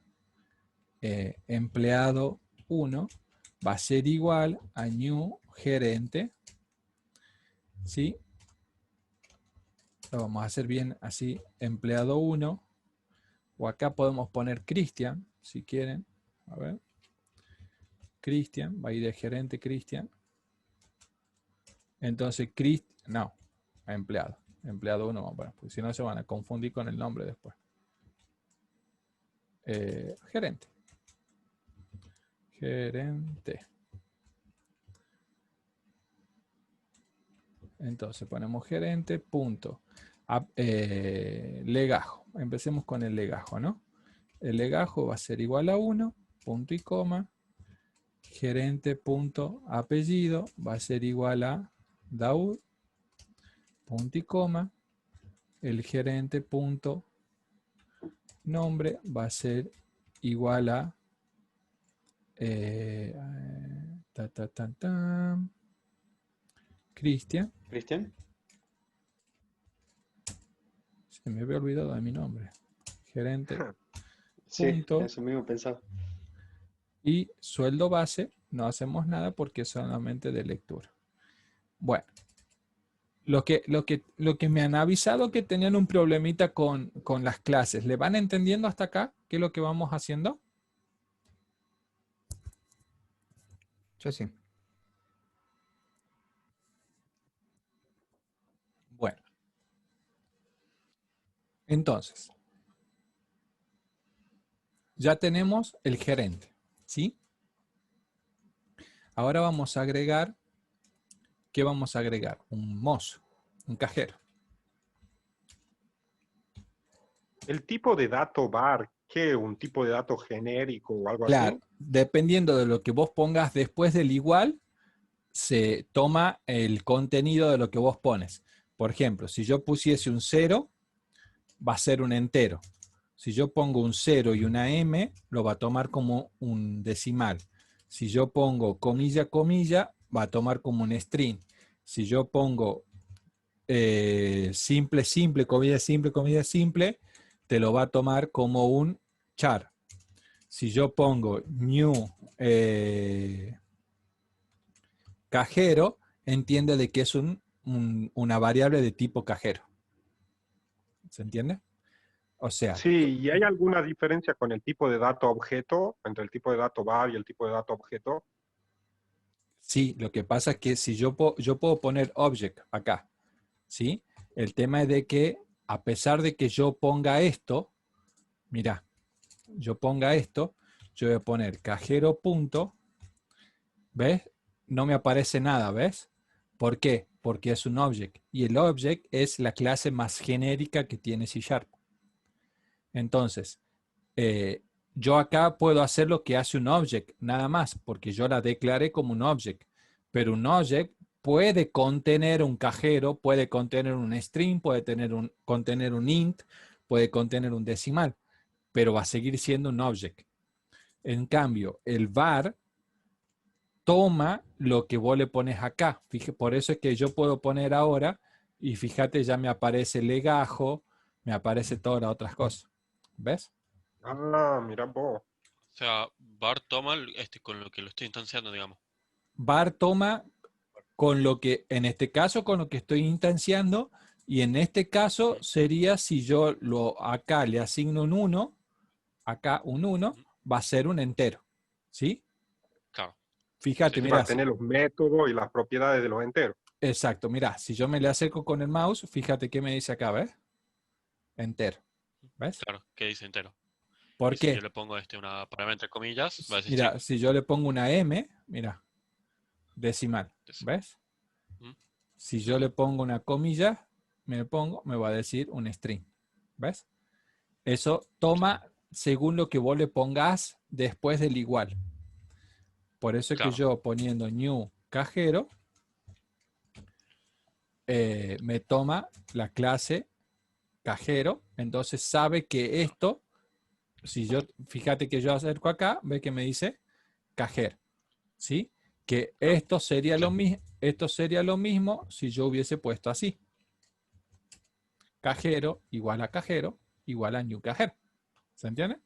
empleado 1, va a ser igual a new gerente. ¿Sí? Lo vamos a hacer bien así, empleado 1. O acá podemos poner Cristian, si quieren. A ver. Cristian, va a ir de gerente Cristian. Entonces, no, a empleado. Empleado 1 vamos a poner, porque si no se van a confundir con el nombre después. Gerente. Gerente. Entonces ponemos gerente, punto. Legajo. Empecemos con el legajo, ¿no? El legajo va a ser igual a 1, punto y coma. Gerente, punto, apellido, va a ser igual a Daud, punto y coma. El gerente, punto, nombre, va a ser igual a Cristian. ¿Cristian? Se me había olvidado de mi nombre. Gerente. Sí, Punto. eso mismo pensaba. Y sueldo base, no hacemos nada porque es solamente de lectura. Bueno. Lo que me han avisado que tenían un problemita con las clases. ¿Le van entendiendo hasta acá qué es lo que vamos haciendo? Yo sí. Bueno. Entonces, ya tenemos el gerente, ¿sí? Ahora vamos a agregar, ¿qué vamos a agregar? Un mozo, un cajero. El tipo de dato var ¿qué? ¿Un tipo de dato genérico o algo Claro, así? dependiendo de lo que vos pongas después del igual, se toma el contenido de lo que vos pones. Por ejemplo, si yo pusiese un 0, va a ser un entero. Si yo pongo un 0 y una M, lo va a tomar como un decimal. Si yo pongo comilla, comilla, va a tomar como un string. Si yo pongo simple, simple, comilla, simple, te lo va a tomar como un char. Si yo pongo new cajero, entiende de que es una variable de tipo cajero. ¿Se entiende? O sea, Sí, ¿y hay alguna diferencia con el tipo de dato objeto, entre el tipo de dato var y el tipo de dato objeto? sí, lo que pasa es que si yo puedo poner object acá, ¿sí? El tema es de que a pesar de que yo ponga esto, mira, yo ponga esto, yo voy a poner cajero punto, ¿ves? No me aparece nada, ¿ves? ¿Por qué? Porque es un object. Y el object es la clase más genérica que tiene C#. Entonces, yo acá puedo hacer lo que hace un object, nada más, porque yo la declaré como un object. Pero un object puede contener un cajero, puede contener un string, puede contener un int, puede contener un decimal, pero va a seguir siendo un object. En cambio, el var toma lo que vos le pones acá. Por eso es que yo puedo poner ahora, y fíjate, ya me aparece legajo, me aparece todas las otras cosas. ¿Ves? Ah, mira vos. O sea, var toma con lo que lo estoy instanciando, digamos. Var toma con lo que, en este caso, con lo que estoy instanciando, y en este caso sería si yo acá le asigno un 1, acá un 1, va a ser un entero. ¿Sí? Claro. Fíjate, Sí, sí. Va mira, a tener los métodos y las propiedades de los enteros. exacto, mira, si yo me le acerco con el mouse, fíjate qué me dice acá, ¿ves? Entero. ¿Ves? Claro, que dice entero. ¿Por Y si yo qué? le pongo una palabra entre comillas, va a decir Mira, string. si yo le pongo una M, mira, decimal, ¿ves? ¿Mm? Si yo le pongo una comilla, me va a decir un string, ¿ves? Eso toma según lo que vos le pongas después del igual. Por eso es que Claro. yo poniendo new cajero, me toma la clase cajero, entonces sabe que esto, si yo, fíjate que yo acerco acá, ve que me dice cajero, ¿sí? Que esto sería lo mismo si yo hubiese puesto así. Cajero igual a new cajero. ¿Se entiende?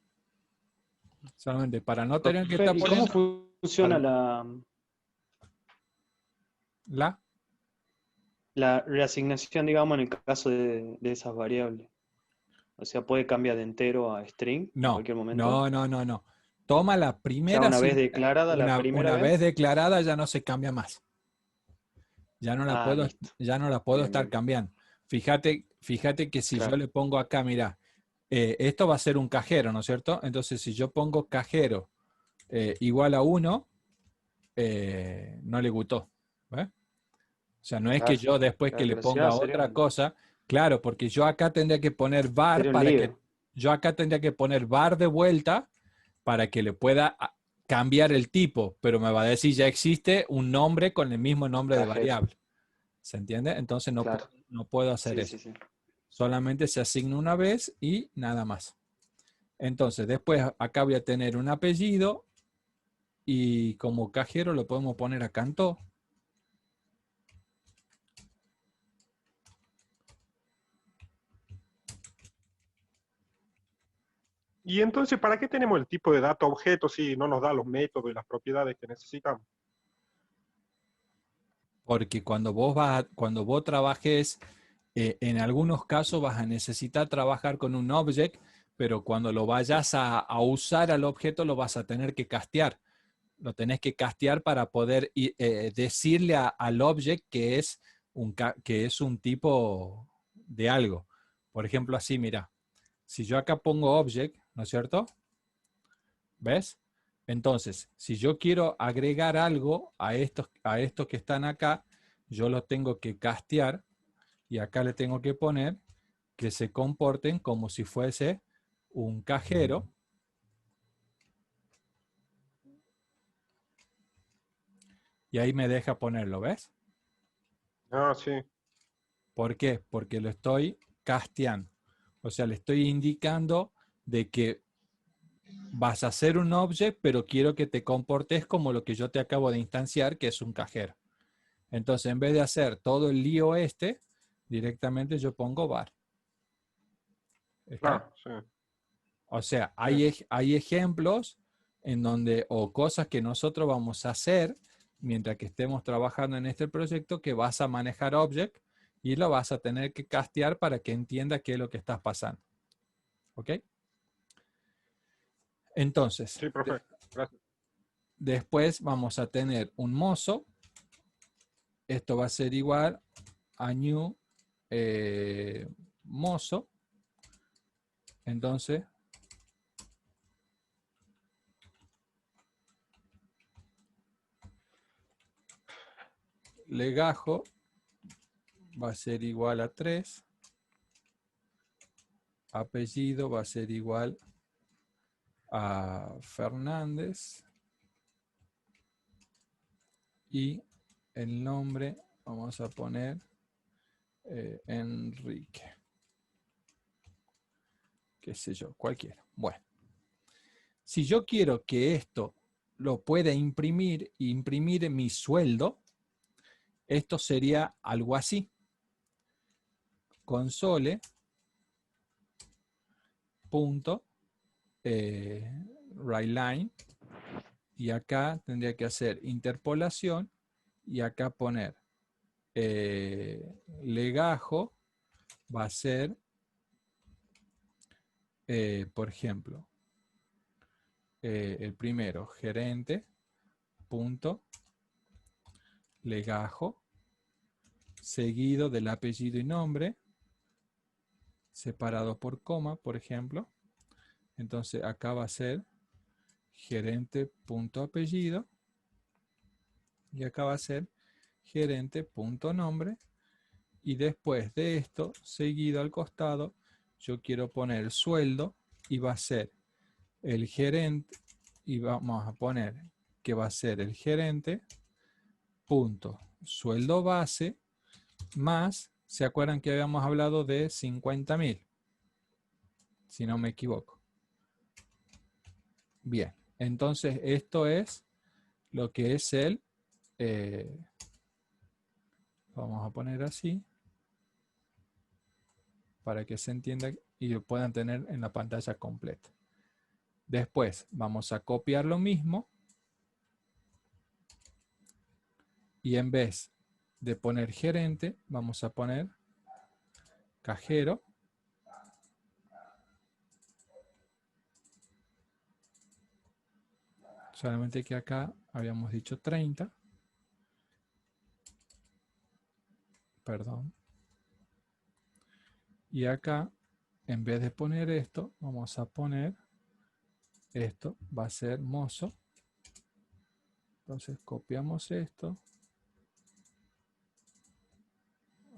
Solamente para no tener que Profe, estar ¿y cómo poniendo funciona la. la reasignación, digamos, en el caso de esas variables? O sea, ¿puede cambiar de entero a string en No, cualquier momento? no. Toma la Ya primera, una vez declarada la primera una vez vez. declarada ya no se cambia más. Ya no la Ah, puedo, listo. ya no la puedo Bien, estar bien. cambiando. Fíjate que si yo Claro. le pongo acá, mira, esto va a ser un cajero, ¿no es cierto? Entonces, si yo pongo cajero igual a 1, no le gustó. ¿Ves? O sea, no es que Claro. yo después que Claro, le claro. Sí, ah, ponga otra cosa, claro, porque yo acá tendría que poner var sería un lío. yo acá tendría que poner var de vuelta para que le pueda cambiar el tipo, pero me va a decir ya existe un nombre con el mismo nombre de Cajero. variable. ¿Se entiende? Entonces Claro. no puedo hacer Sí, eso. sí, sí. Solamente se asigna una vez y nada más. Entonces, después acá voy a tener un apellido y como cajero lo podemos poner a Cantó. Y entonces, ¿para qué tenemos el tipo de dato objeto si no nos da los métodos y las propiedades que necesitamos? Porque cuando vos trabajes, en algunos casos vas a necesitar trabajar con un object, pero cuando lo vayas a usar al objeto lo vas a tener que castear. Lo tenés que castear para poder decirle al object que es un tipo de algo. Por ejemplo, así, mira, si yo acá pongo object, ¿no es cierto? ¿Ves? Entonces, si yo quiero agregar algo a estos que están acá, yo los tengo que castear y acá le tengo que poner que se comporten como si fuese un cajero. Y ahí me deja ponerlo, ¿ves? Ah, sí. ¿Por qué? Porque lo estoy casteando. O sea, le estoy indicando de que vas a hacer un object, pero quiero que te comportes como lo que yo te acabo de instanciar, que es un cajero. Entonces, en vez de hacer todo el lío directamente yo pongo var. ¿Está? Claro, sí. O sea, Sí. hay ejemplos en donde, o cosas que nosotros vamos a hacer mientras que estemos trabajando en este proyecto, que vas a manejar object y lo vas a tener que castear para que entienda qué es lo que estás pasando. ¿Ok? Entonces, Sí, profe. Gracias. después vamos a tener un mozo. Esto va a ser igual a new mozo. Entonces, legajo va a ser igual a 3. Apellido va a ser igual a Fernández. Y el nombre vamos a poner Enrique. Qué sé yo, cualquiera. Bueno, si yo quiero que esto lo pueda imprimir en mi sueldo, esto sería algo así. Console punto writeline, y acá tendría que hacer interpolación y acá poner legajo va a ser por ejemplo el primero, gerente punto legajo, seguido del apellido y nombre, separado por coma, por ejemplo. Entonces acá va a ser gerente punto apellido y acá va a ser gerente punto nombre, y después de esto, seguido al costado, yo quiero poner sueldo y va a ser el gerente, y vamos a poner que va a ser el gerente punto sueldo base más, ¿se acuerdan que habíamos hablado de 50.000? Si no me equivoco. Bien, entonces esto es lo que es el, vamos a poner así, para que se entienda y lo puedan tener en la pantalla completa. Después vamos a copiar lo mismo y en vez de poner gerente, vamos a poner cajero. Solamente que acá habíamos dicho 30. Perdón. Y acá, en vez de poner esto, vamos a poner esto. Va a ser mozo. Entonces copiamos esto.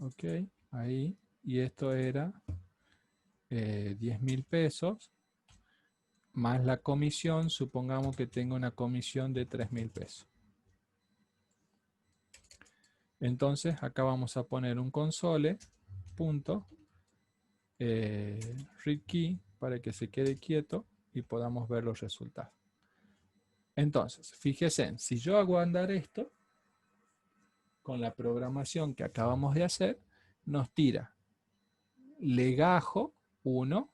Ok, ahí. Y esto era 10.000 pesos. Más la comisión, supongamos que tengo una comisión de 3.000 pesos. Entonces acá vamos a poner un console punto read key para que se quede quieto y podamos ver los resultados. Entonces, fíjense, si yo hago andar esto con la programación que acabamos de hacer, nos tira legajo 1,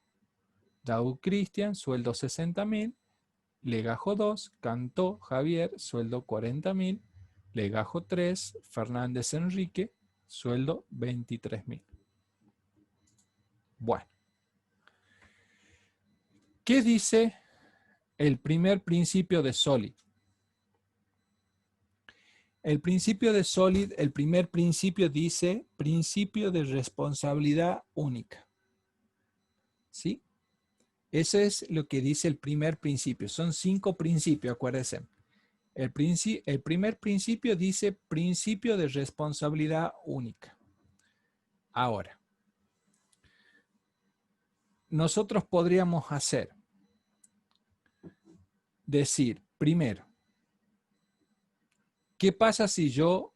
Dau Cristian, sueldo 60.000, legajo 2, Cantó Javier, sueldo 40.000, legajo 3, Fernández Enrique, sueldo 23.000. Bueno, ¿qué dice el primer principio de Solid? El principio de Solid, el primer principio dice principio de responsabilidad única. ¿Sí? Eso es lo que dice el primer principio. Son 5 principios, acuérdense. El primer principio dice principio de responsabilidad única. Ahora, nosotros podríamos decir, primero, ¿qué pasa si yo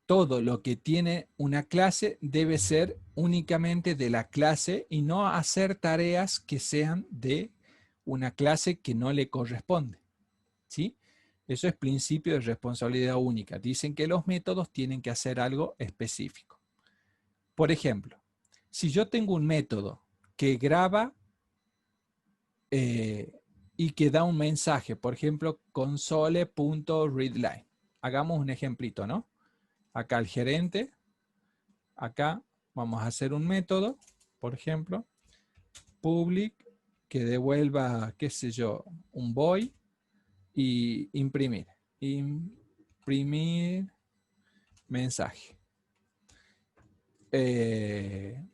todo lo que tiene una clase debe ser únicamente de la clase y no hacer tareas que sean de una clase que no le corresponde? ¿Sí? Eso es principio de responsabilidad única. Dicen que los métodos tienen que hacer algo específico. Por ejemplo, si yo tengo un método que graba y que da un mensaje, por ejemplo, console.readline. Hagamos un ejemplito, ¿no? Acá el gerente, acá vamos a hacer un método, por ejemplo, public, que devuelva, qué sé yo, un void y imprimir. Imprimir mensaje.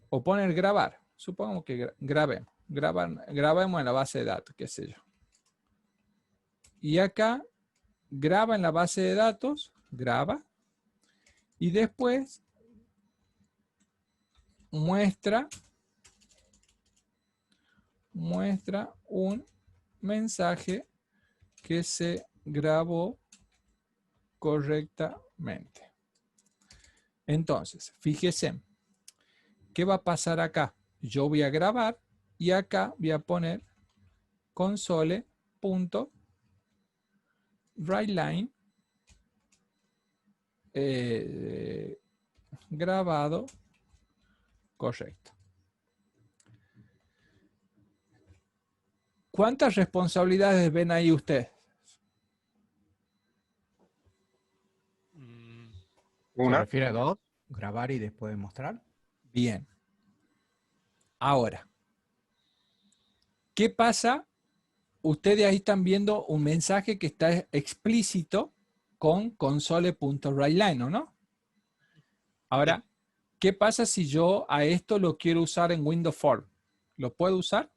O poner grabar. Supongamos que grabemos. Grabemos en la base de datos, qué sé yo. Y acá graba en la base de datos, graba. Y después muestra un mensaje que se grabó correctamente. Entonces, fíjese, ¿qué va a pasar acá? Yo voy a grabar y acá voy a poner console.writeLine grabado correcto. ¿Cuántas responsabilidades ven ahí ustedes? ¿Se Una. refiere a dos? Grabar y después mostrar. Bien. Ahora, ¿qué pasa? Ustedes ahí están viendo un mensaje que está explícito con console.writeLine, ¿o no? Ahora, ¿qué pasa si yo a esto lo quiero usar en Windows Form? ¿Lo puedo usar?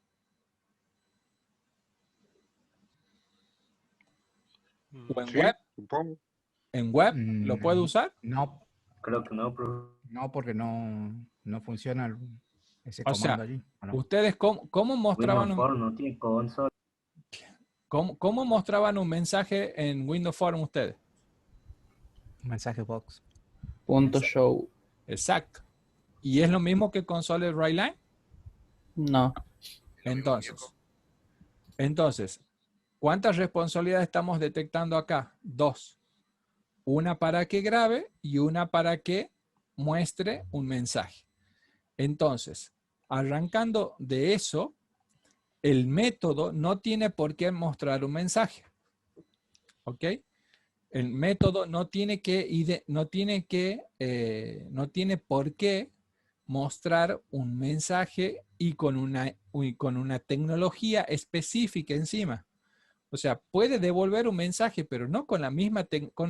¿O en Sí, web? supongo. ¿En web lo puedo usar? No, Creo que no, pero no, porque no funciona ese O sea, comando allí. ¿o no? ¿ustedes cómo mostraban Windows Form no tiene consola. cómo mostraban un mensaje en Windows Form ustedes? Mensaje box. Punto show. Exacto. ¿Y es lo mismo que console writeLine? No. Entonces, ¿cuántas responsabilidades estamos detectando acá? Dos. Una para que grabe y una para que muestre un mensaje. Entonces, arrancando de eso, el método no tiene por qué mostrar un mensaje. ¿Ok? El método no tiene por qué mostrar un mensaje y con una tecnología específica encima. O sea, puede devolver un mensaje, pero no con la misma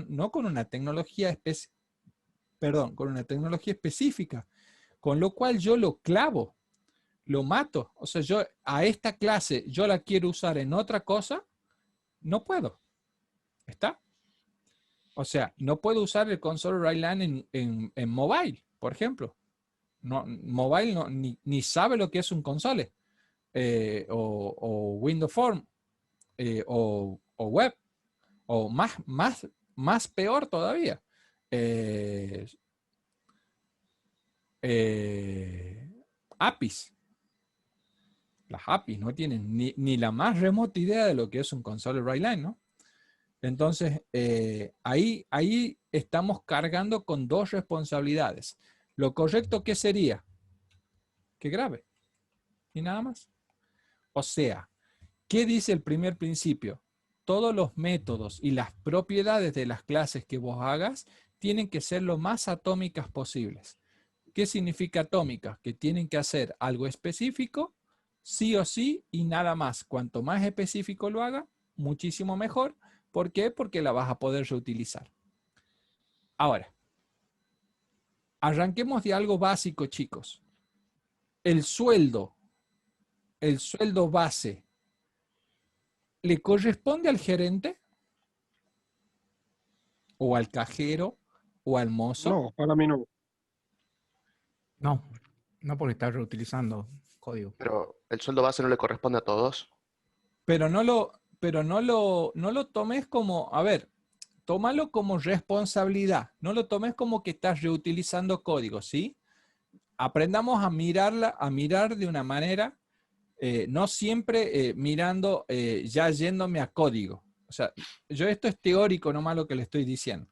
no con una tecnología con una tecnología específica, con lo cual yo lo clavo, lo mato. O sea, yo a esta clase yo la quiero usar en otra cosa, no puedo. ¿Está? O sea, no puedo usar el console writeLine en mobile, por ejemplo. No, mobile ni sabe lo que es un console. O Windows Form. O web. O más peor todavía. APIs. Las APIs no tienen ni la más remota idea de lo que es un console writeLine, ¿no? Entonces, ahí estamos cargando con dos responsabilidades. Lo correcto, ¿qué sería? Que grabe. Y nada más. O sea, ¿qué dice el primer principio? Todos los métodos y las propiedades de las clases que vos hagas tienen que ser lo más atómicas posibles. ¿Qué significa atómicas? Que tienen que hacer algo específico, sí o sí, y nada más. Cuanto más específico lo haga, muchísimo mejor. ¿Por qué? Porque la vas a poder reutilizar. Ahora, arranquemos de algo básico, chicos. El sueldo base, ¿le corresponde al gerente? ¿O al cajero? o al mozo? No, para mí no. No, no porque está reutilizando código. Pero el sueldo base no le corresponde a todos. Pero no lo tomes como, a ver, tómalo como responsabilidad. No lo tomes como que estás reutilizando código, ¿sí? Aprendamos a mirar de una manera, no siempre mirando, ya yéndome a código. O sea, esto es teórico nomás lo que le estoy diciendo.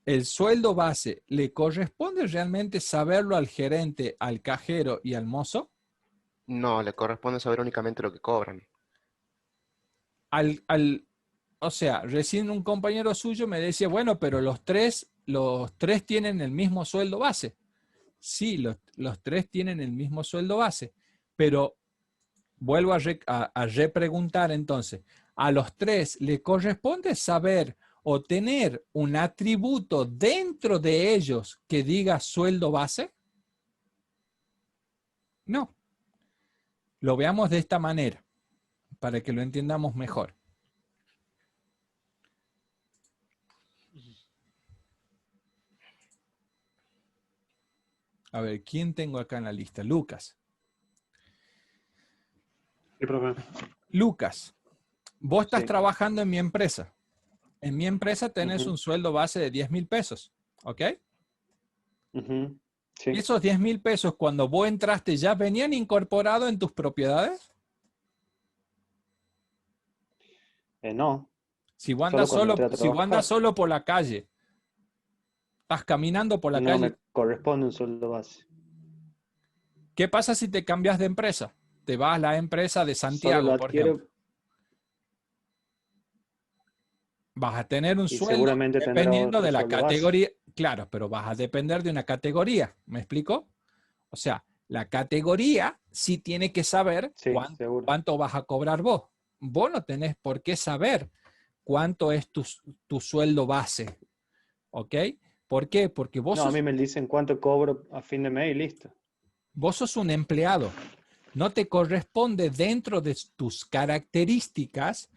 El sueldo base, ¿le corresponde realmente saberlo al gerente, al cajero y al mozo? No, le corresponde saber únicamente lo que cobran. O sea, recién un compañero suyo me decía, bueno, pero los tres tienen el mismo sueldo base. Sí, los tres tienen el mismo sueldo base, pero vuelvo a repreguntar entonces, ¿a los tres le corresponde saber o tener un atributo dentro de ellos que diga sueldo base? No. Lo veamos de esta manera, para que lo entendamos mejor. A ver, ¿quién tengo acá en la lista? Lucas. Sí, profe. Lucas, vos estás Sí. trabajando en mi empresa. En mi empresa tenés Ujú. un sueldo base de 10.000 pesos, ¿ok? Ujú. Sí. ¿Y esos 10.000 pesos cuando vos entraste ya venían incorporados en tus propiedades? No, Si vos solo andas cuando entré a si vos andas trabajar. solo por la calle, estás caminando por la No calle, me corresponde un sueldo base. ¿qué pasa si te cambias de empresa? Te vas a la empresa de Solo lo Santiago, por adquiero ejemplo. Vas a tener un y sueldo seguramente tendrá dependiendo otro de la sueldo base. categoría. Claro, pero vas a depender de una categoría. ¿Me explico? O sea, la categoría sí tiene que saber Sí, seguro. cuánto vas a cobrar vos. Vos no tenés por qué saber cuánto es tu sueldo base. ¿Ok? ¿Por qué? Porque No, a mí me dicen cuánto cobro a fin de mes y listo. vos sos un empleado. No te corresponde dentro de tus características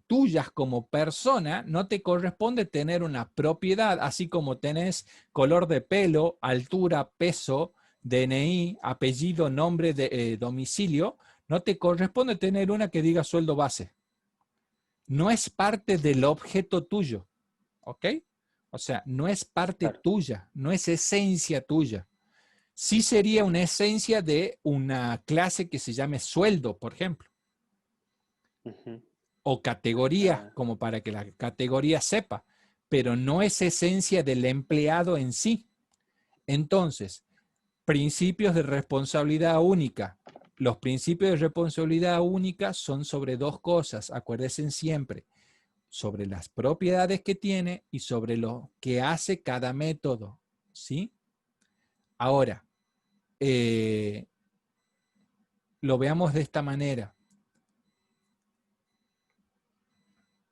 tuyas como persona, no te corresponde tener una propiedad, así como tenés color de pelo, altura, peso, DNI, apellido, nombre de domicilio, no te corresponde tener una que diga sueldo base. No es parte del objeto tuyo, ¿ok? O sea, no es parte tuya, no es esencia tuya. Sí sería una esencia de una clase que se llame sueldo, por ejemplo. Ujú. O categoría, como para que la categoría sepa, pero no es esencia del empleado en sí. Entonces, principios de responsabilidad única. Los principios de responsabilidad única son sobre dos cosas, acuérdense siempre, sobre las propiedades que tiene y sobre lo que hace cada método, ¿sí? Ahora, lo veamos de esta manera.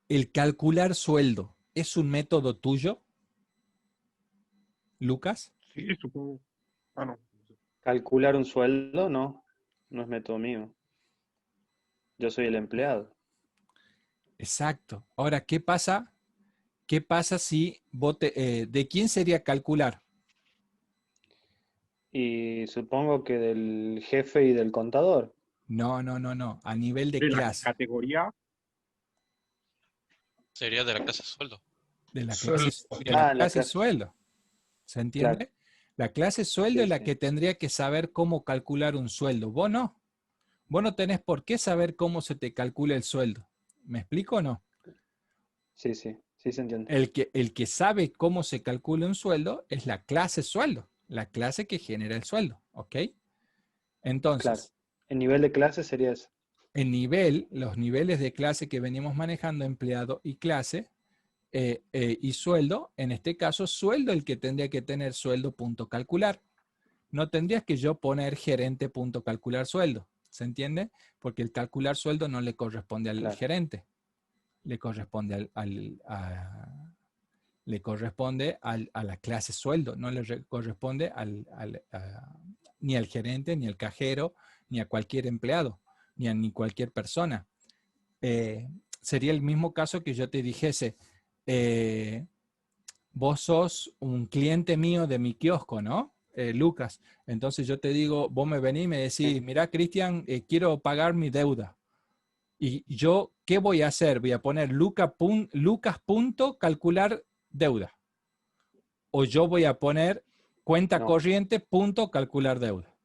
¿El calcular sueldo es un método tuyo, Lucas? Sí, supongo. Ah, no. Calcular un sueldo, no es método mío. Yo soy el empleado. Exacto. Ahora, ¿qué pasa? ¿Qué pasa si de quién sería calcular? Y supongo que del jefe y del contador. No. A nivel de De la clase. categoría. Sería de la clase sueldo. De la Sueldo. clase sueldo. ¿Se entiende? Claro. La clase sueldo Sí, es la sí. que tendría que saber cómo calcular un sueldo. Vos no. Vos no tenés por qué saber cómo se te calcula el sueldo. ¿Me explico o no? Sí se entiende. El que sabe cómo se calcula un sueldo es la clase sueldo, la clase que genera el sueldo, ¿ok? Entonces, Claro. El nivel de clase sería eso. los niveles de clase que venimos manejando, empleado y clase, y sueldo, en este caso, sueldo el que tendría que tener sueldo punto calcular. No tendrías que yo poner gerente punto calcular sueldo, ¿se entiende? Porque el calcular sueldo no le corresponde al gerente, le corresponde a la clase sueldo, no le corresponde ni al gerente, ni al cajero, ni a cualquier empleado, ni cualquier persona. Sería el mismo caso que yo te dijese, vos sos un cliente mío de mi kiosco, ¿no? Lucas. Entonces yo te digo, vos me venís y me decís, mira, Cristian, quiero pagar mi deuda. Y yo, ¿qué voy a hacer? Voy a poner lucas.calcular deuda. O yo voy a poner cuenta No. corriente punto calcular deuda.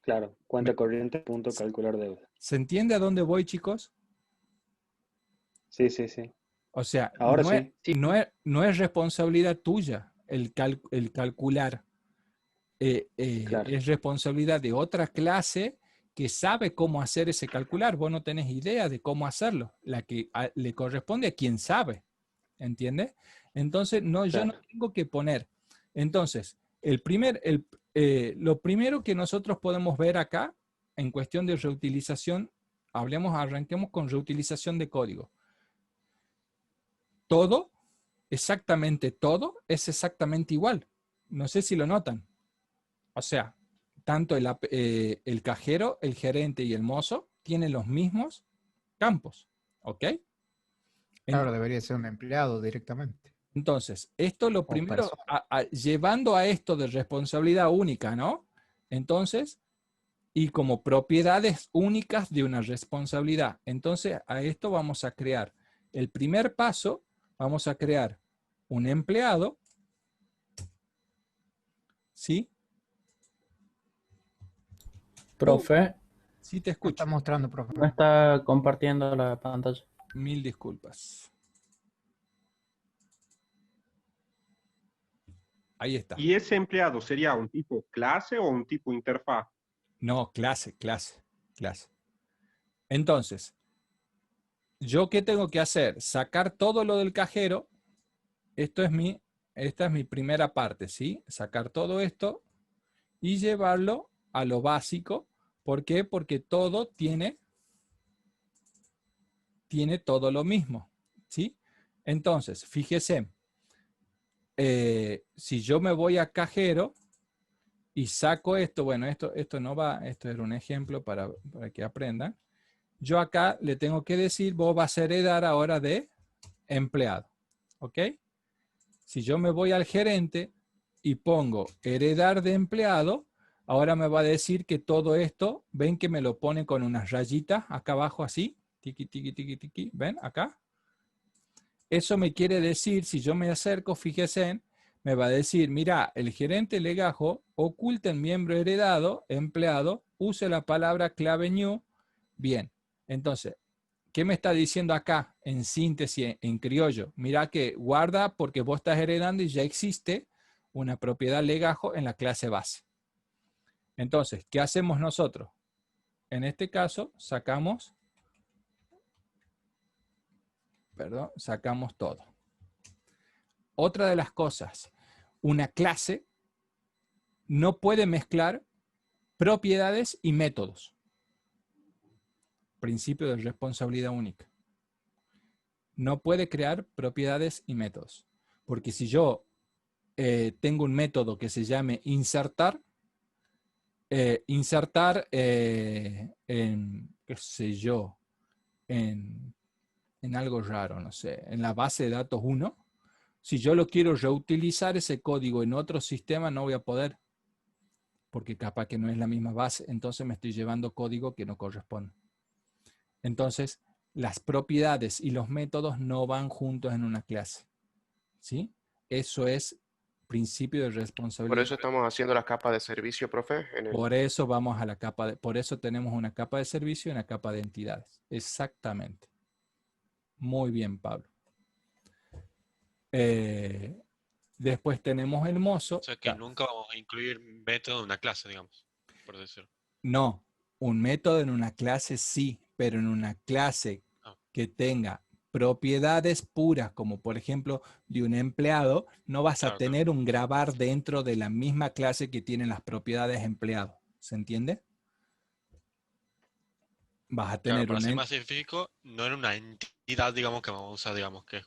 Claro, cuenta corriente, punto, calcular deuda. ¿Se entiende a dónde voy, chicos? Sí, sí, sí. O sea, Ahora no es, sí. no es responsabilidad tuya el calcular. Claro. Es responsabilidad de otra clase que sabe cómo hacer ese calcular. Vos no tenés idea de cómo hacerlo. La que le corresponde a quien sabe. ¿Entiendes? Entonces, no, yo no Claro. tengo que poner. Entonces, lo primero que nosotros podemos ver acá, en cuestión de reutilización, arranquemos con reutilización de código. Todo, exactamente todo, es exactamente igual. No sé si lo notan. O sea, tanto el cajero, el gerente y el mozo tienen los mismos campos. ¿Ok? Claro, debería ser un empleado directamente. Entonces, esto lo O primero, persona. llevando a esto de responsabilidad única, ¿no? Entonces, y como propiedades únicas de una responsabilidad. Entonces, a esto vamos a crear. El primer paso, vamos a crear un empleado, ¿sí? Profe, Sí, te No escucho. está mostrando, profe. no está compartiendo la pantalla. Mil disculpas. Ahí está. ¿Y ese empleado sería un tipo clase o un tipo interfaz? No, clase. Entonces, ¿yo qué tengo que hacer? Sacar todo lo del cajero. Esta es mi primera parte, ¿sí? Sacar todo esto y llevarlo a lo básico. ¿Por qué? Porque todo tiene todo lo mismo, ¿sí? Entonces, fíjese, si yo me voy a cajero y saco esto, bueno, esto no va, esto era un ejemplo para que aprendan. Yo acá le tengo que decir, vos vas a heredar ahora de empleado, ¿ok? Si yo me voy al gerente y pongo heredar de empleado, ahora me va a decir que todo esto, ven que me lo pone con unas rayitas acá abajo así, tiqui, tiqui, tiqui, tiqui, ven acá. Eso me quiere decir, si yo me acerco, fíjense, me va a decir, mira, el gerente legajo oculta el miembro heredado, empleado, use la palabra clave new. Bien, entonces, ¿qué me está diciendo acá en síntesis, en criollo? Mira que guarda porque vos estás heredando y ya existe una propiedad legajo en la clase base. Entonces, ¿qué hacemos nosotros? En este caso, sacamos todo. Otra de las cosas, una clase no puede mezclar propiedades y métodos. Principio de responsabilidad única. No puede crear propiedades y métodos. Porque si yo tengo un método que se llame insertar, en, qué sé yo, en algo raro, no sé, en la base de datos 1, si yo lo quiero reutilizar ese código en otro sistema, no voy a poder, porque capaz que no es la misma base, entonces me estoy llevando código que no corresponde. Entonces, las propiedades y los métodos no van juntos en una clase, ¿sí? Eso es principio de responsabilidad. Por eso estamos haciendo la capa de servicio, profe. Por eso vamos a la capa por eso tenemos una capa de servicio y una capa de entidades. Exactamente. Muy bien, Pablo. Después tenemos el mozo. O sea que nunca vamos a incluir método en una clase, digamos, por decirlo. No, un método en una clase sí, pero en una clase que tenga propiedades puras, como por ejemplo de un empleado, no vas a tener un grabar dentro de la misma clase que tienen las propiedades empleado. ¿Se entiende? Vas a tener para ser más específico, no en una entidad, digamos, que vamos a usar, digamos, que...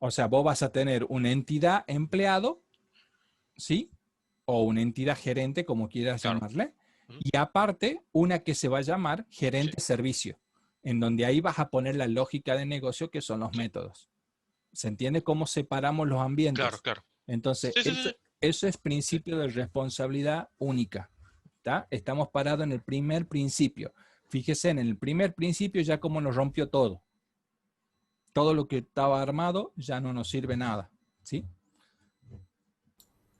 O sea, vos vas a tener una entidad empleado, ¿sí? O una entidad gerente, como quieras llamarle. Y aparte, una que se va a llamar gerente servicio, en donde ahí vas a poner la lógica de negocio, que son los métodos. ¿Se entiende cómo separamos los ambientes? Claro, claro. Entonces, Sí, sí, sí. eso es principio de responsabilidad única. ¿Tá? Estamos parados en el primer principio. Fíjese, en el primer principio ya como nos rompió todo. Todo lo que estaba armado ya no nos sirve nada. ¿Sí?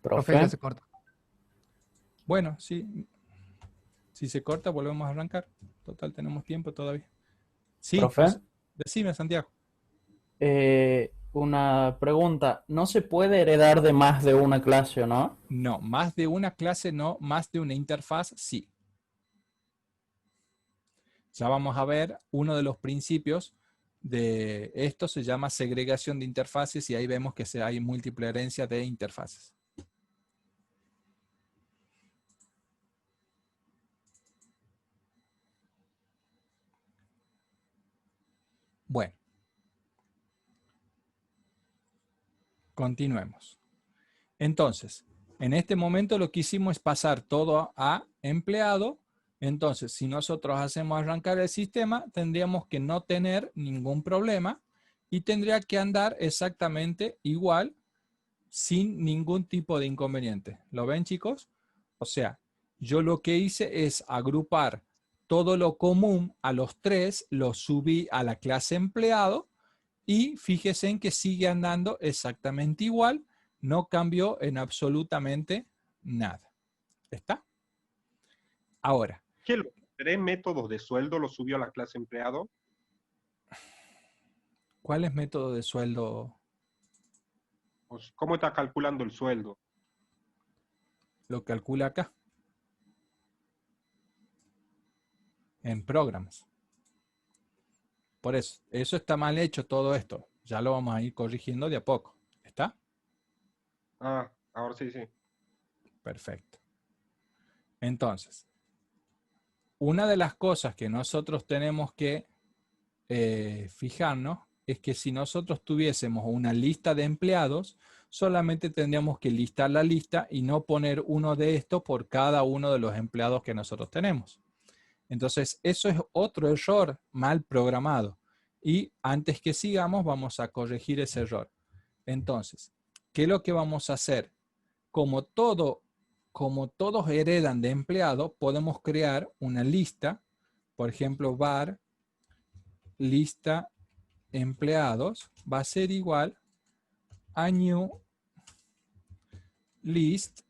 Profe, ya Profe, se corta. Bueno, sí. Si se corta, volvemos a arrancar. Total, tenemos tiempo todavía. Sí, profe, decime, Santiago. una pregunta. ¿No se puede heredar de más de una clase, no? No, más de una clase no, más de una interfaz sí. Ya vamos a ver, uno de los principios de esto se llama segregación de interfaces y ahí vemos que hay múltiple herencia de interfaces. Bueno, continuemos. Entonces, en este momento lo que hicimos es pasar todo a empleado. Entonces, si nosotros hacemos arrancar el sistema, tendríamos que no tener ningún problema y tendría que andar exactamente igual sin ningún tipo de inconveniente. ¿Lo ven, chicos? O sea, yo lo que hice es agrupar todo lo común a los tres, lo subí a la clase empleado y fíjense en que sigue andando exactamente igual, no cambió en absolutamente nada. ¿Está? Ahora. ¿Qué los 3 métodos de sueldo los subió a la clase empleado? ¿Cuál es método de sueldo? Pues, ¿cómo está calculando el sueldo? Lo calcula acá. En programs. Por eso está mal hecho todo esto. Ya lo vamos a ir corrigiendo de a poco. ¿Está? Ah, ahora sí, sí. Perfecto. Entonces, una de las cosas que nosotros tenemos que fijarnos es que si nosotros tuviésemos una lista de empleados, solamente tendríamos que listar la lista y no poner uno de estos por cada uno de los empleados que nosotros tenemos. Entonces, eso es otro error mal programado. Y antes que sigamos, vamos a corregir ese error. Entonces, ¿qué es lo que vamos a hacer? Como todos heredan de empleado, podemos crear una lista, por ejemplo, var lista empleados va a ser igual a new list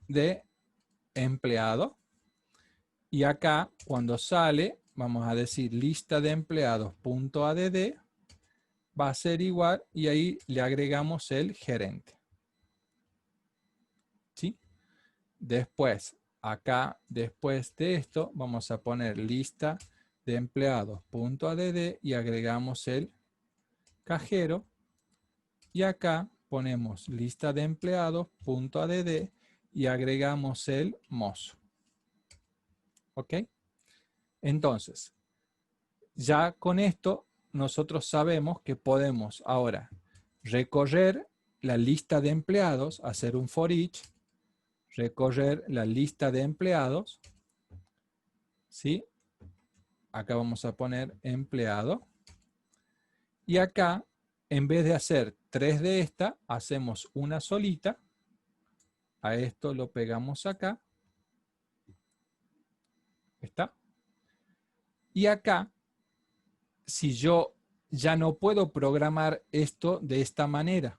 de empleado. Y acá, cuando sale, vamos a decir lista de empleados.add va a ser igual y ahí le agregamos el gerente. ¿Sí? Después, acá, después de esto, vamos a poner lista de empleados.add y agregamos el cajero. Y acá ponemos lista de empleados.add y agregamos el mozo. ¿Ok? Entonces, ya con esto nosotros sabemos que podemos ahora recorrer la lista de empleados, hacer un for each, recorrer la lista de empleados, ¿sí? Acá vamos a poner empleado. Y acá, en vez de hacer 3 de esta, hacemos una solita. A esto lo pegamos acá. ¿Está? Y acá, si yo ya no puedo programar esto de esta manera,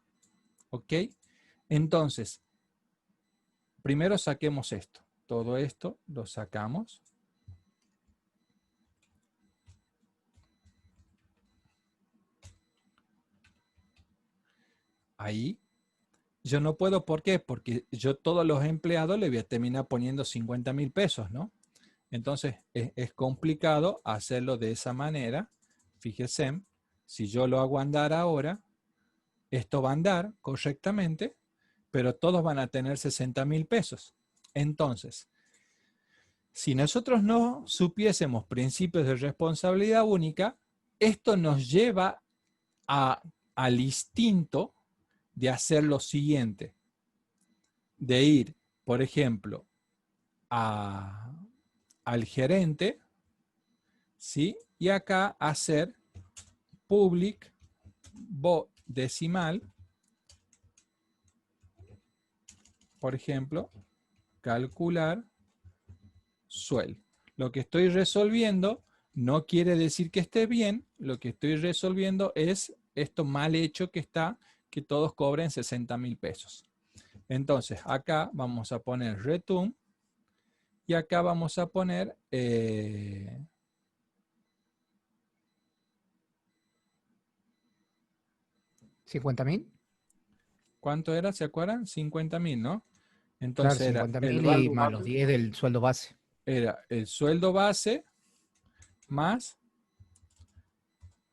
¿ok? Entonces, primero saquemos esto. Todo esto lo sacamos. Ahí. Yo no puedo, ¿por qué? Porque yo todos los empleados le voy a terminar poniendo 50.000 pesos, ¿no? Entonces, es complicado hacerlo de esa manera. Fíjense, si yo lo hago andar ahora, esto va a andar correctamente, pero todos van a tener 60.000 pesos. Entonces, si nosotros no supiésemos principios de responsabilidad única, esto nos lleva al instinto de hacer lo siguiente, de ir, por ejemplo, al gerente, ¿sí? Y acá hacer public decimal, por ejemplo, calcular sueldo. Lo que estoy resolviendo no quiere decir que esté bien, lo que estoy resolviendo es esto mal hecho que está, que todos cobren 60.000 pesos. Entonces, acá vamos a poner return y acá vamos a poner 50.000. ¿Cuánto era? ¿Se acuerdan? 50.000, ¿no? Claro, Entonces era 50.000 y más los 10 del sueldo base. era el sueldo base más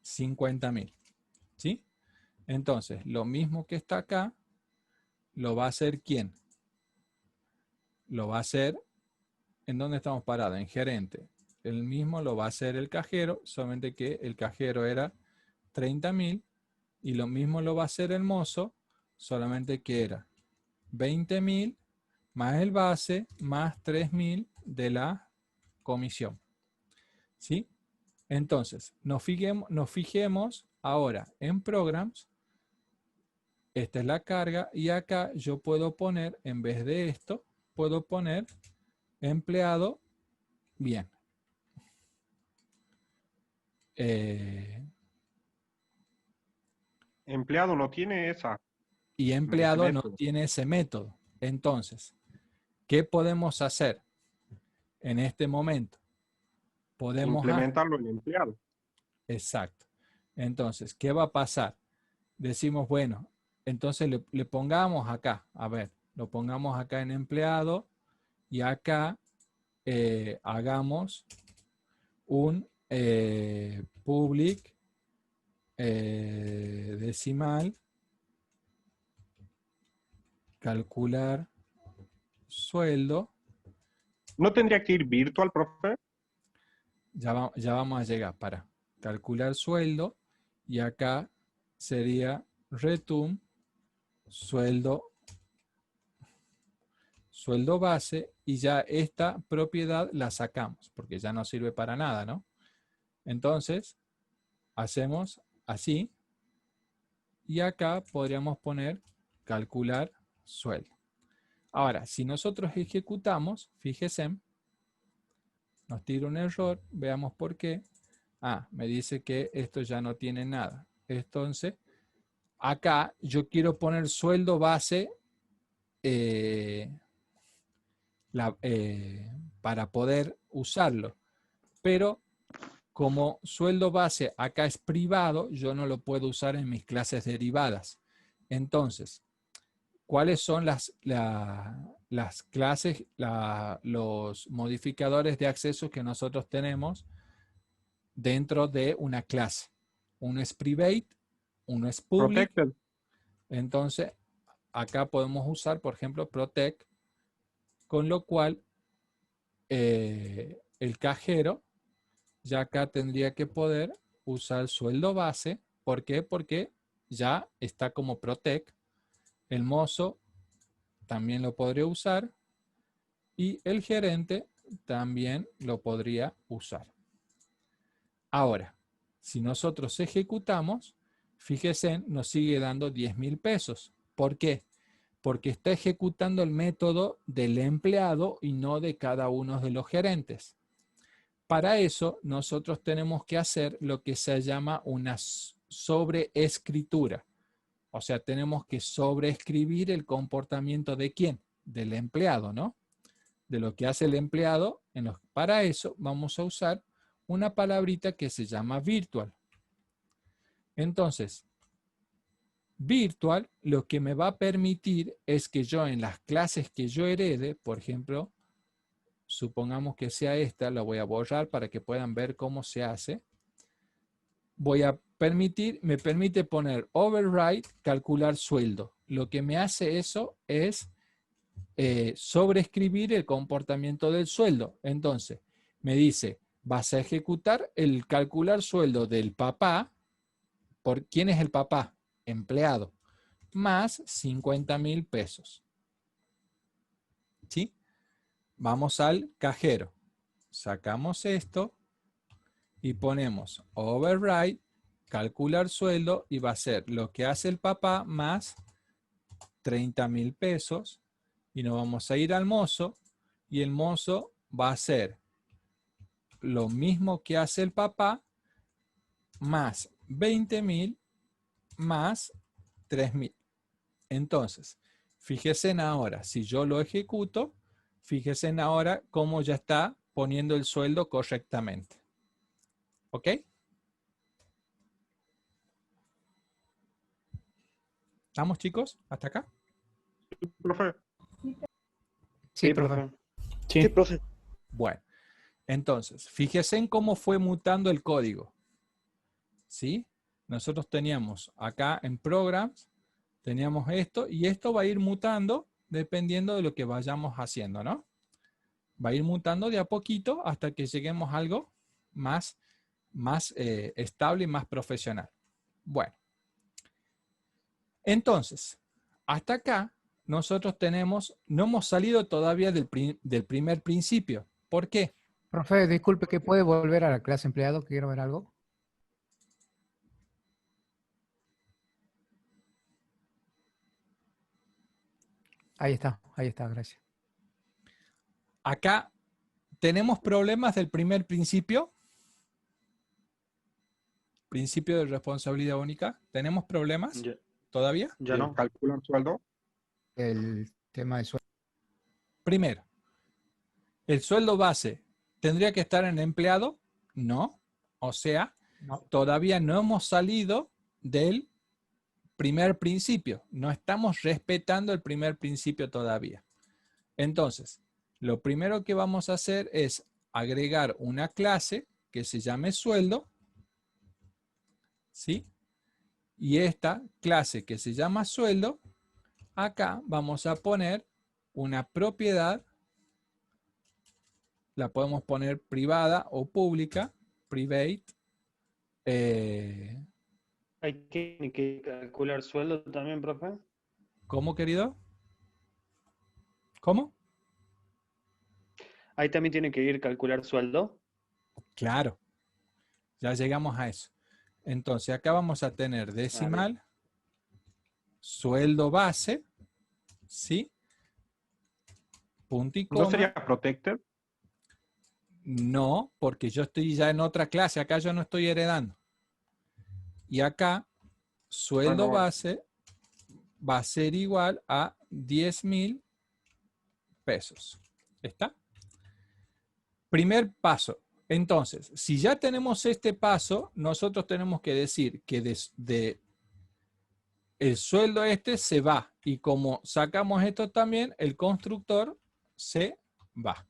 50.000, ¿sí? Entonces, lo mismo que está acá, lo va a hacer ¿quién? Lo va a hacer, ¿en dónde estamos parados? En gerente. El mismo lo va a hacer el cajero, solamente que el cajero era 30.000 y lo mismo lo va a hacer el mozo, solamente que era 20.000 más el base más 3.000 de la comisión, ¿sí? Entonces, nos fijemos ahora en Programs. Esta es la carga y acá yo puedo poner, en vez de esto, puedo poner empleado bien. Empleado no tiene esa. Y empleado no tiene ese método. Entonces, ¿qué podemos hacer en este momento? Podemos implementarlo en empleado. Exacto. Entonces, ¿qué va a pasar? Decimos, bueno, entonces le pongamos acá, a ver, lo pongamos acá en empleado y acá hagamos un public decimal, calcular sueldo. ¿No tendría que ir virtual, profe? Ya vamos a llegar para calcular sueldo y acá sería return sueldo base y ya esta propiedad la sacamos porque ya no sirve para nada, ¿no? Entonces hacemos así y acá podríamos poner calcular sueldo. Ahora, si nosotros ejecutamos, fíjense, nos tira un error, veamos por qué. Ah, me dice que esto ya no tiene nada. Entonces, acá yo quiero poner sueldo base para poder usarlo. Pero como sueldo base acá es privado, yo no lo puedo usar en mis clases derivadas. Entonces, ¿cuáles son las clases, los modificadores de acceso que nosotros tenemos dentro de una clase? Uno es private, uno es public. Protected. Entonces, acá podemos usar, por ejemplo, protect, con lo cual el cajero ya acá tendría que poder usar sueldo base. ¿Por qué? Porque ya está como protect. El mozo también lo podría usar y el gerente también lo podría usar. Ahora, si nosotros ejecutamos, fíjense, nos sigue dando 10.000 pesos. ¿Por qué? Porque está ejecutando el método del empleado y no de cada uno de los gerentes. Para eso, nosotros tenemos que hacer lo que se llama una sobreescritura. O sea, tenemos que sobreescribir el comportamiento de quién, del empleado, ¿no? De lo que hace el empleado. Para eso vamos a usar una palabrita que se llama virtual. Entonces, virtual lo que me va a permitir es que yo en las clases que yo herede, por ejemplo, supongamos que sea esta, la voy a borrar para que puedan ver cómo se hace. Me permite poner override, calcular sueldo. Lo que me hace eso es sobreescribir el comportamiento del sueldo. Entonces, me dice, vas a ejecutar el calcular sueldo del papá. ¿Por quién es el papá? Empleado. Más 50.000 pesos. ¿Sí? Vamos al cajero. Sacamos esto y ponemos override calcular sueldo y va a ser lo que hace el papá más 30.000 pesos. Y nos vamos a ir al mozo y el mozo va a hacer lo mismo que hace el papá más 20.000 más 3.000. Entonces, fíjense en ahora, si yo lo ejecuto, fíjense en ahora cómo ya está poniendo el sueldo correctamente. ¿Ok? ¿Estamos, chicos? ¿Hasta acá? Profe. Sí, profe. Sí. profe. Bueno, entonces, fíjense en cómo fue mutando el código. ¿Sí? Nosotros teníamos acá en Programs, teníamos esto, y esto va a ir mutando dependiendo de lo que vayamos haciendo, ¿no? Va a ir mutando de a poquito hasta que lleguemos a algo más estable y más profesional. Bueno. Entonces, hasta acá, nosotros no hemos salido todavía del primer principio. ¿Por qué? Profe, disculpe, ¿que puede volver a la clase empleado? Quiero ver algo. Ahí está, gracias. Acá tenemos problemas del primer principio. Principio de responsabilidad única. ¿Tenemos problemas todavía? Ya no. ¿Calcular sueldo? El tema de sueldo. Primero, ¿el sueldo base tendría que estar en empleado? No. O sea, todavía no hemos salido del primer principio. No estamos respetando el primer principio todavía. Entonces, lo primero que vamos a hacer es agregar una clase que se llame sueldo. ¿Sí? Y esta clase que se llama sueldo, acá vamos a poner una propiedad. La podemos poner privada o pública, private. ¿Hay que calcular sueldo también, profe? ¿Cómo, querido? ¿Cómo? Ahí también tiene que ir calcular sueldo. Claro. Ya llegamos a eso. Entonces, acá vamos a tener decimal, sueldo base, ¿sí? Punto y coma. ¿No sería protected? No, porque yo estoy ya en otra clase. Acá yo no estoy heredando. Y acá, sueldo base va a ser igual a 10.000 pesos. ¿Está? Primer paso. Entonces, si ya tenemos este paso, nosotros tenemos que decir que el sueldo este se va. Y como sacamos esto también, el constructor se va.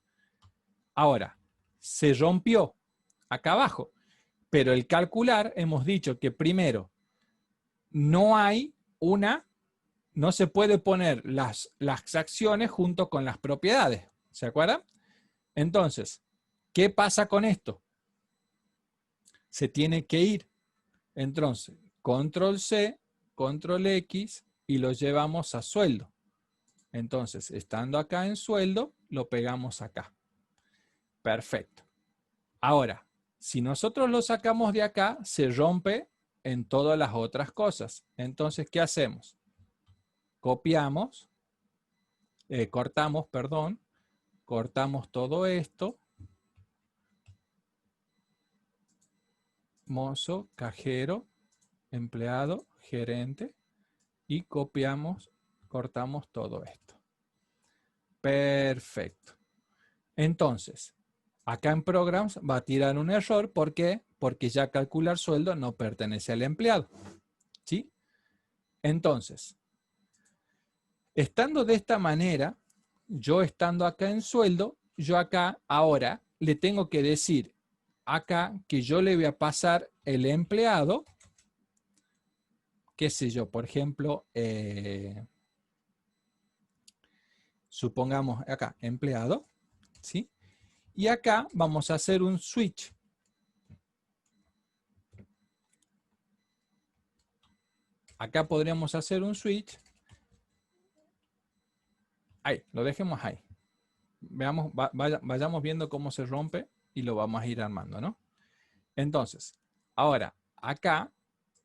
Ahora, se rompió acá abajo. Pero el calcular, hemos dicho que primero, no se puede poner las acciones junto con las propiedades. ¿Se acuerdan? Entonces, ¿qué pasa con esto? Se tiene que ir. Entonces, control C, control X y lo llevamos a sueldo. Entonces, estando acá en sueldo, lo pegamos acá. Perfecto. Ahora, si nosotros lo sacamos de acá, se rompe en todas las otras cosas. Entonces, ¿qué hacemos? Copiamos, cortamos todo esto. Mozo, cajero, empleado, gerente. Y cortamos todo esto. Perfecto. Entonces, acá en Programs va a tirar un error. ¿Por qué? Porque ya calcular sueldo no pertenece al empleado. ¿Sí? Entonces, estando de esta manera, yo estando acá en sueldo, yo acá ahora le tengo que decir acá que yo le voy a pasar el empleado, qué sé yo, por ejemplo, supongamos acá, empleado, ¿sí? Y acá vamos a hacer un switch. Acá podríamos hacer un switch. Ahí, lo dejemos ahí. Veamos, vayamos viendo cómo se rompe y lo vamos a ir armando, ¿no? Entonces, ahora, acá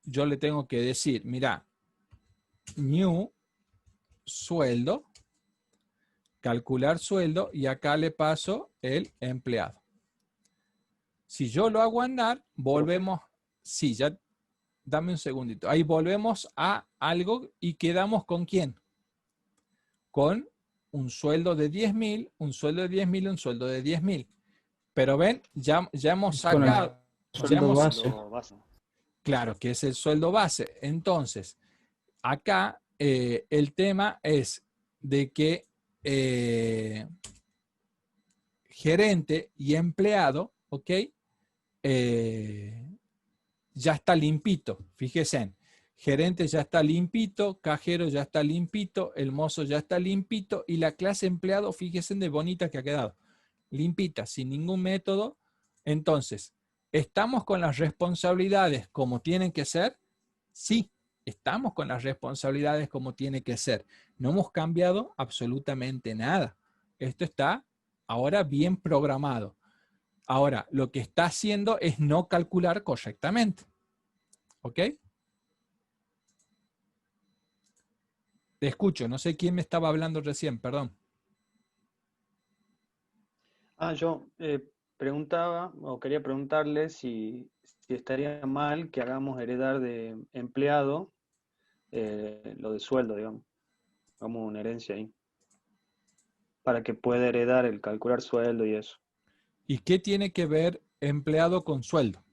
yo le tengo que decir, mira, new sueldo, calcular sueldo, y acá le paso el empleado. Si yo lo hago andar, volvemos, sí, ya, dame un segundito. Ahí volvemos a algo y quedamos ¿con quién? Con un sueldo de 10.000, un sueldo de 10.000, un sueldo de 10.000. Pero ven, ya hemos Con el sacado, sueldo base. claro, que es el sueldo base. Entonces, acá el tema es de que gerente y empleado, ¿ok? Ya está limpito, fíjense. Gerente ya está limpito, cajero ya está limpito, el mozo ya está limpito y la clase empleado, fíjense de bonita que ha quedado. Limpita, sin ningún método. Entonces, ¿estamos con las responsabilidades como tienen que ser? Sí, estamos con las responsabilidades como tiene que ser. No hemos cambiado absolutamente nada. Esto está ahora bien programado. Ahora, lo que está haciendo es no calcular correctamente. ¿Ok? Te escucho, no sé quién me estaba hablando recién, perdón. Yo preguntaba, o quería preguntarle si estaría mal que hagamos heredar de empleado lo de sueldo, digamos. Hagamos una herencia ahí. Para que pueda heredar el calcular sueldo y eso. ¿Y qué tiene que ver empleado con sueldo?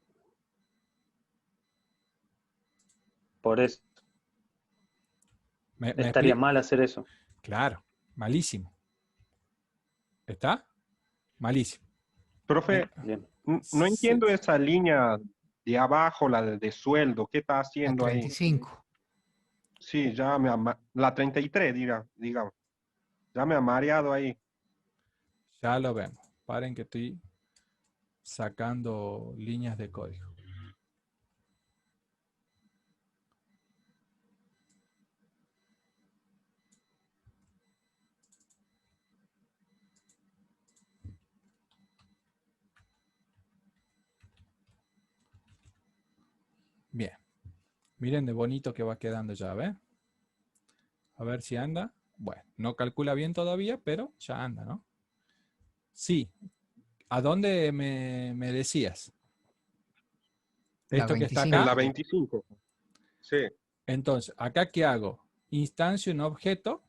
Por eso. Estaría mal hacer eso. Claro, malísimo. ¿Está? Malísimo. Profe, no entiendo esa línea de abajo, la de sueldo. ¿Qué está haciendo La ahí? 35. Sí, ya la 33, digamos. Ya me ha mareado ahí. Ya lo vemos. Paren que estoy sacando líneas de código. Bien. Miren de bonito que va quedando ya, ¿ves? A ver si anda. Bueno, no calcula bien todavía, pero ya anda, ¿no? Sí. ¿A dónde me decías? ¿Esto que está acá? En la 25. Sí. Entonces, ¿acá qué hago? Instancio un objeto.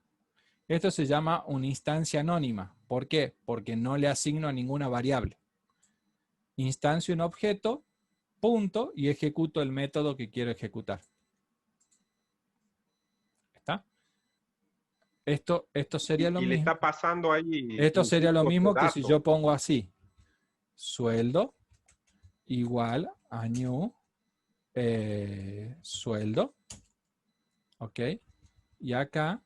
Esto se llama una instancia anónima. ¿Por qué? Porque no le asigno a ninguna variable. Instancio un objeto, punto, y ejecuto el método que quiero ejecutar. ¿Está? Esto sería lo Y mismo. le está pasando ahí. Esto sería lo mismo que si dato. yo pongo así. Sueldo igual a new sueldo. ¿Ok? Y acá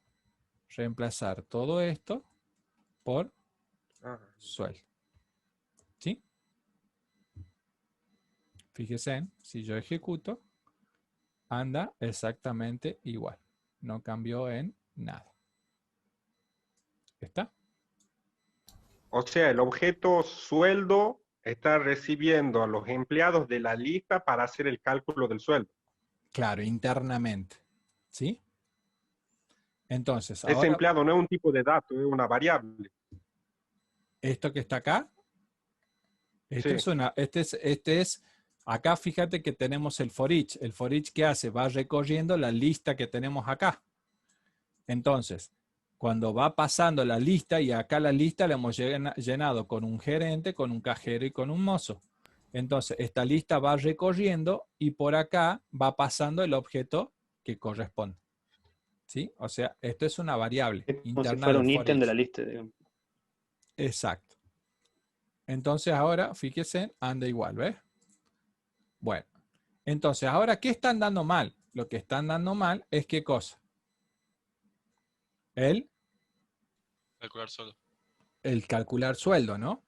reemplazar todo esto por sueldo. ¿Sí? Fíjense, si yo ejecuto, anda exactamente igual. No cambió en nada. ¿Está? O sea, el objeto sueldo está recibiendo a los empleados de la lista para hacer el cálculo del sueldo. Claro, internamente. ¿Sí? Entonces, Ese ahora, empleado no es un tipo de dato, es una variable. esto que está acá, Sí. acá fíjate que tenemos el for each. El for each, ¿qué hace? Va recorriendo la lista que tenemos acá. Entonces, cuando va pasando la lista, y acá la lista la hemos llenado con un gerente, con un cajero y con un mozo. Entonces, esta lista va recorriendo y por acá va pasando el objeto que corresponde. ¿Sí? O sea, esto es una variable Es como interna si fuera un del for ítem de each. la lista, digamos. Exacto. Entonces ahora, fíjense, anda igual, ¿ves? Bueno, entonces ahora, ¿qué están dando mal? Lo que están dando mal es ¿qué cosa? Calcular sueldo. El calcular sueldo, ¿no?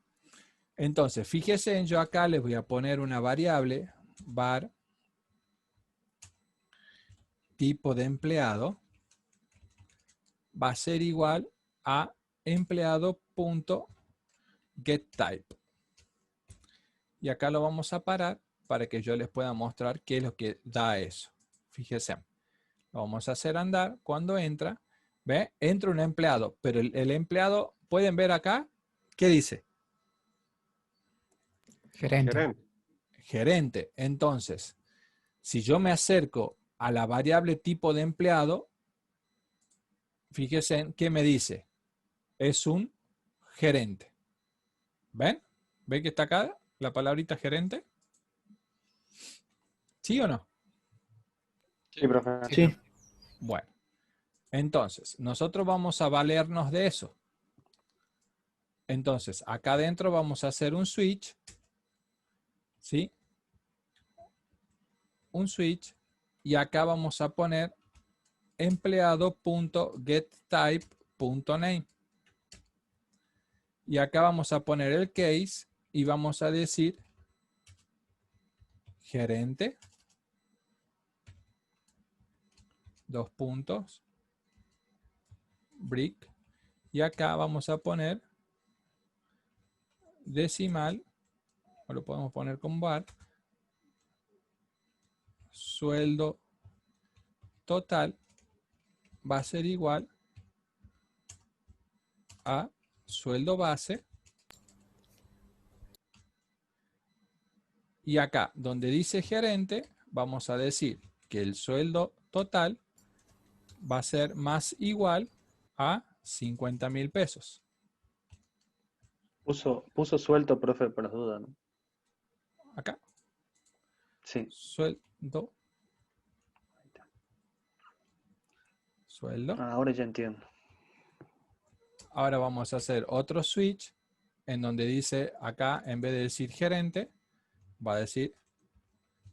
Entonces, fíjense, yo acá les voy a poner una variable, var, tipo de empleado, va a ser igual a empleado.getType. Y acá lo vamos a parar para que yo les pueda mostrar qué es lo que da eso. Fíjense, lo vamos a hacer andar. Cuando entra, ¿ve? Entra un empleado, pero el empleado, ¿pueden ver acá? ¿Qué dice? Gerente. Gerente. Entonces, si yo me acerco a la variable tipo de empleado, fíjense en qué me dice. Es un gerente. ¿Ven? ¿Ven que está acá la palabrita gerente? ¿Sí o no? Sí, profe. Sí. Bueno, entonces, nosotros vamos a valernos de eso. Entonces, acá adentro vamos a hacer un switch. ¿Sí? Un switch. Y acá vamos a poner empleado.getType.name. Y acá vamos a poner el case y vamos a decir gerente. Dos puntos. Brick. Y acá vamos a poner decimal. O lo podemos poner con bar. Sueldo total va a ser igual a sueldo base. Y acá, donde dice gerente, vamos a decir que el sueldo total va a ser más igual a 50.000 pesos. Puso suelto, profe, por las dudas, ¿no? Acá. Sí. Sueldo. Sueldo. Ahora ya entiendo. Ahora vamos a hacer otro switch en donde dice acá, en vez de decir gerente, va a decir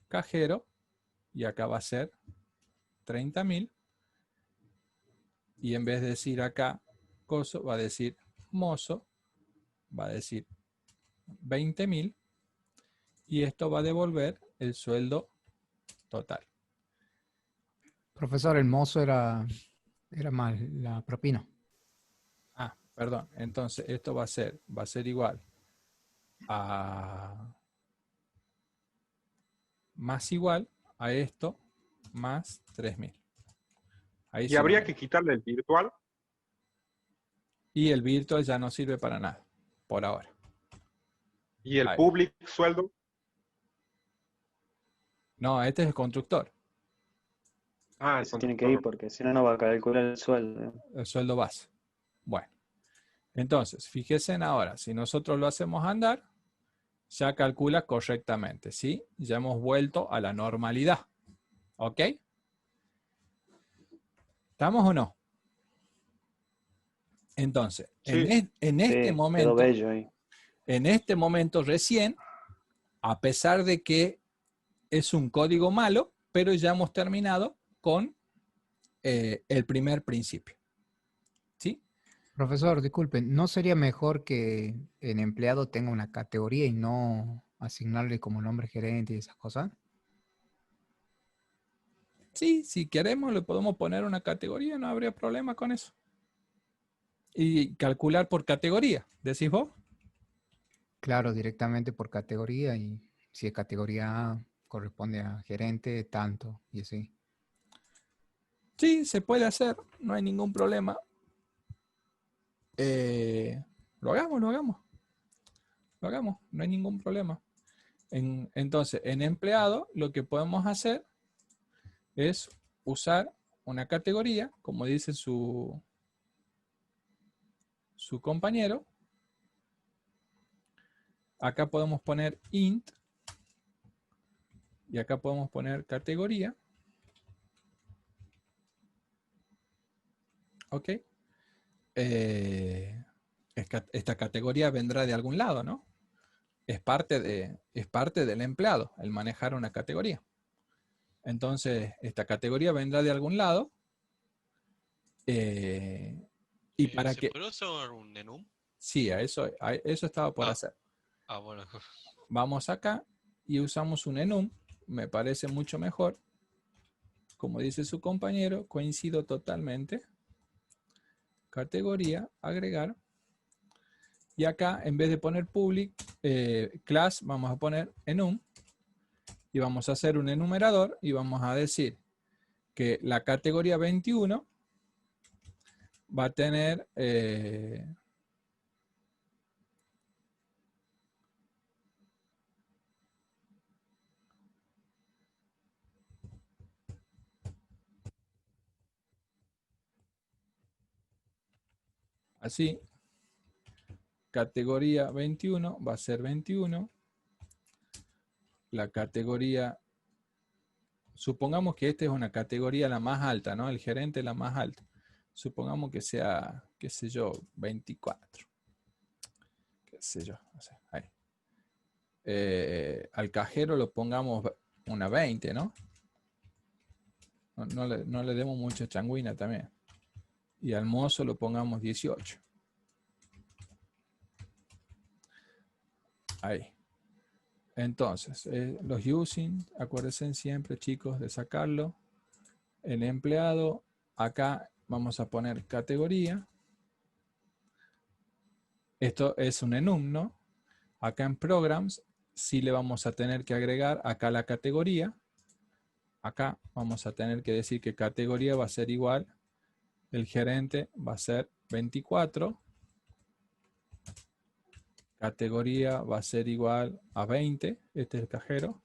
cajero y acá va a ser 30.000. Y en vez de decir acá coso, va a decir mozo, va a decir 20.000. Y esto va a devolver el sueldo total. Profesor, el mozo era más la propina. Ah, perdón. Entonces esto va a ser igual a más igual a esto más 3.000. Ahí Y sí habría lo que quitarle el virtual. Y el virtual ya no sirve para nada, por ahora. Y el Ahí. public sueldo. No, este es el constructor, Ah, el Ese tiene que constructor. ir porque si no, no va a calcular el sueldo. el sueldo base. Bueno, entonces, fíjense en ahora, si nosotros lo hacemos andar, ya calcula correctamente, ¿sí? Ya hemos vuelto a la normalidad. ¿Ok? ¿Estamos o no? Entonces, Sí. en Sí, este quedó momento, bello ahí. en este momento recién, a pesar de que es un código malo, pero ya hemos terminado con el primer principio. ¿Sí? Profesor, disculpen, ¿no sería mejor que el empleado tenga una categoría y no asignarle como nombre gerente y esas cosas? Sí, si queremos le podemos poner una categoría, no habría problema con eso. Y calcular por categoría, ¿decís vos? Claro, directamente por categoría y si es categoría A corresponde a gerente, tanto y así. Sí, se puede hacer, no hay ningún problema. Lo hagamos, no hay ningún problema. Entonces, en empleado, lo que podemos hacer es usar una categoría, como dice su compañero. Acá podemos poner int y acá podemos poner categoría. ¿Ok? Esta categoría vendrá de algún lado, ¿no? Es parte del empleado, el manejar una categoría. Entonces, esta categoría vendrá de algún lado. Y para ¿Se que... puede usar un enum? Sí, eso estaba por hacer. Ah, bueno. Vamos acá y usamos un enum. Me parece mucho mejor. Como dice su compañero, coincido totalmente. Categoría, agregar. Y acá, en vez de poner public, class, vamos a poner enum. Y vamos a hacer un enumerador y vamos a decir que la categoría 21 va a tener así, categoría 21 va a ser 21, la categoría, supongamos que esta es una categoría la más alta, ¿no? El gerente es la más alta. Supongamos que sea, qué sé yo, 24. Qué sé yo, no sé, ahí. Al cajero lo pongamos una 20, ¿no? No le demos mucha changuina también. Y al mozo lo pongamos 18. Ahí. Entonces, los using, acuérdense siempre, chicos, de sacarlo. El empleado, acá vamos a poner categoría. Esto es un enum, ¿no? Acá en programs, sí le vamos a tener que agregar acá la categoría. Acá vamos a tener que decir que categoría va a ser igual. El gerente va a ser 24. Categoría va a ser igual a 20. Este es el cajero.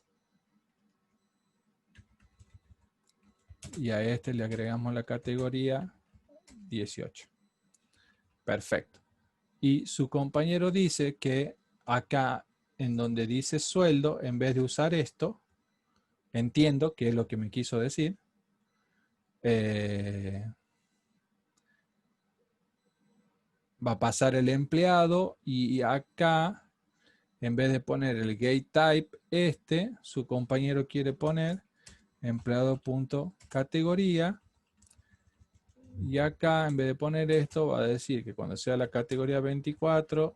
Y a este le agregamos la categoría 18. Perfecto. Y su compañero dice que acá en donde dice sueldo, en vez de usar esto, entiendo que es lo que me quiso decir. Va a pasar el empleado y acá, en vez de poner el getType, su compañero quiere poner empleado.categoría. Y acá, en vez de poner esto, va a decir que cuando sea la categoría 24,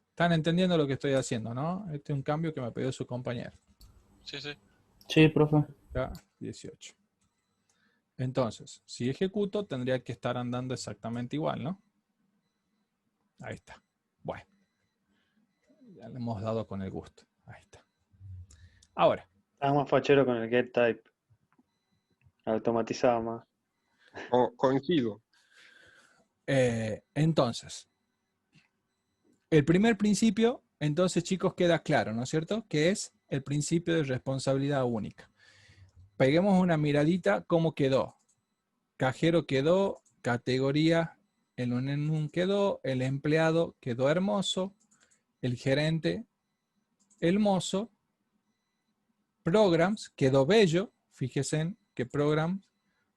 ¿están entendiendo lo que estoy haciendo, no? Este es un cambio que me pidió su compañero. Sí, sí. Sí, profe. Acá, 18. Entonces, si ejecuto, tendría que estar andando exactamente igual, ¿no? Ahí está. Bueno. Ya le hemos dado con el gusto. Ahí está. Ahora. Estás más fachero con el getType. Automatizado más. Coincido. Entonces, el primer principio, entonces, chicos, queda claro, ¿no es cierto? Que es el principio de responsabilidad única. Peguemos una miradita cómo quedó. Cajero quedó, categoría, el enum quedó, el empleado quedó hermoso, el gerente, el mozo, programs quedó bello. Fíjense que programs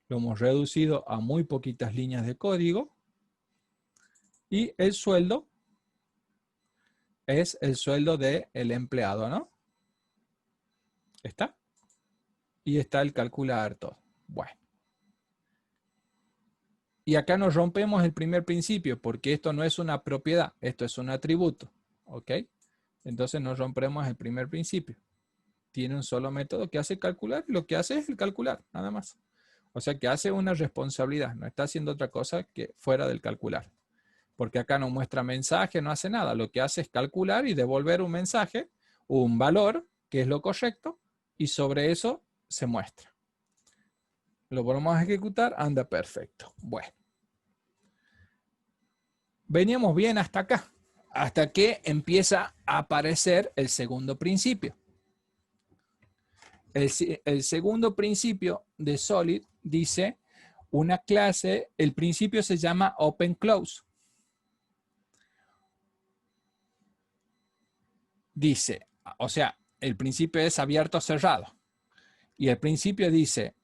lo hemos reducido a muy poquitas líneas de código. Y el sueldo es el sueldo del empleado, ¿no? ¿Está? Y está el calcular todo. Bueno. Y acá nos rompemos el primer principio, porque esto no es una propiedad, esto es un atributo. ¿Ok? Entonces nos rompemos el primer principio. Tiene un solo método que hace calcular, y lo que hace es el calcular, nada más. O sea que hace una responsabilidad, no está haciendo otra cosa que fuera del calcular. Porque acá no muestra mensaje, no hace nada. Lo que hace es calcular y devolver un mensaje, un valor, que es lo correcto, y sobre eso se muestra. Lo volvemos a ejecutar, anda perfecto. Bueno. Veníamos bien hasta acá, hasta que empieza a aparecer el segundo principio. El segundo principio de Solid dice una clase, el principio se llama Open Close. Dice, o sea, el principio es abierto cerrado. Y el principio dice,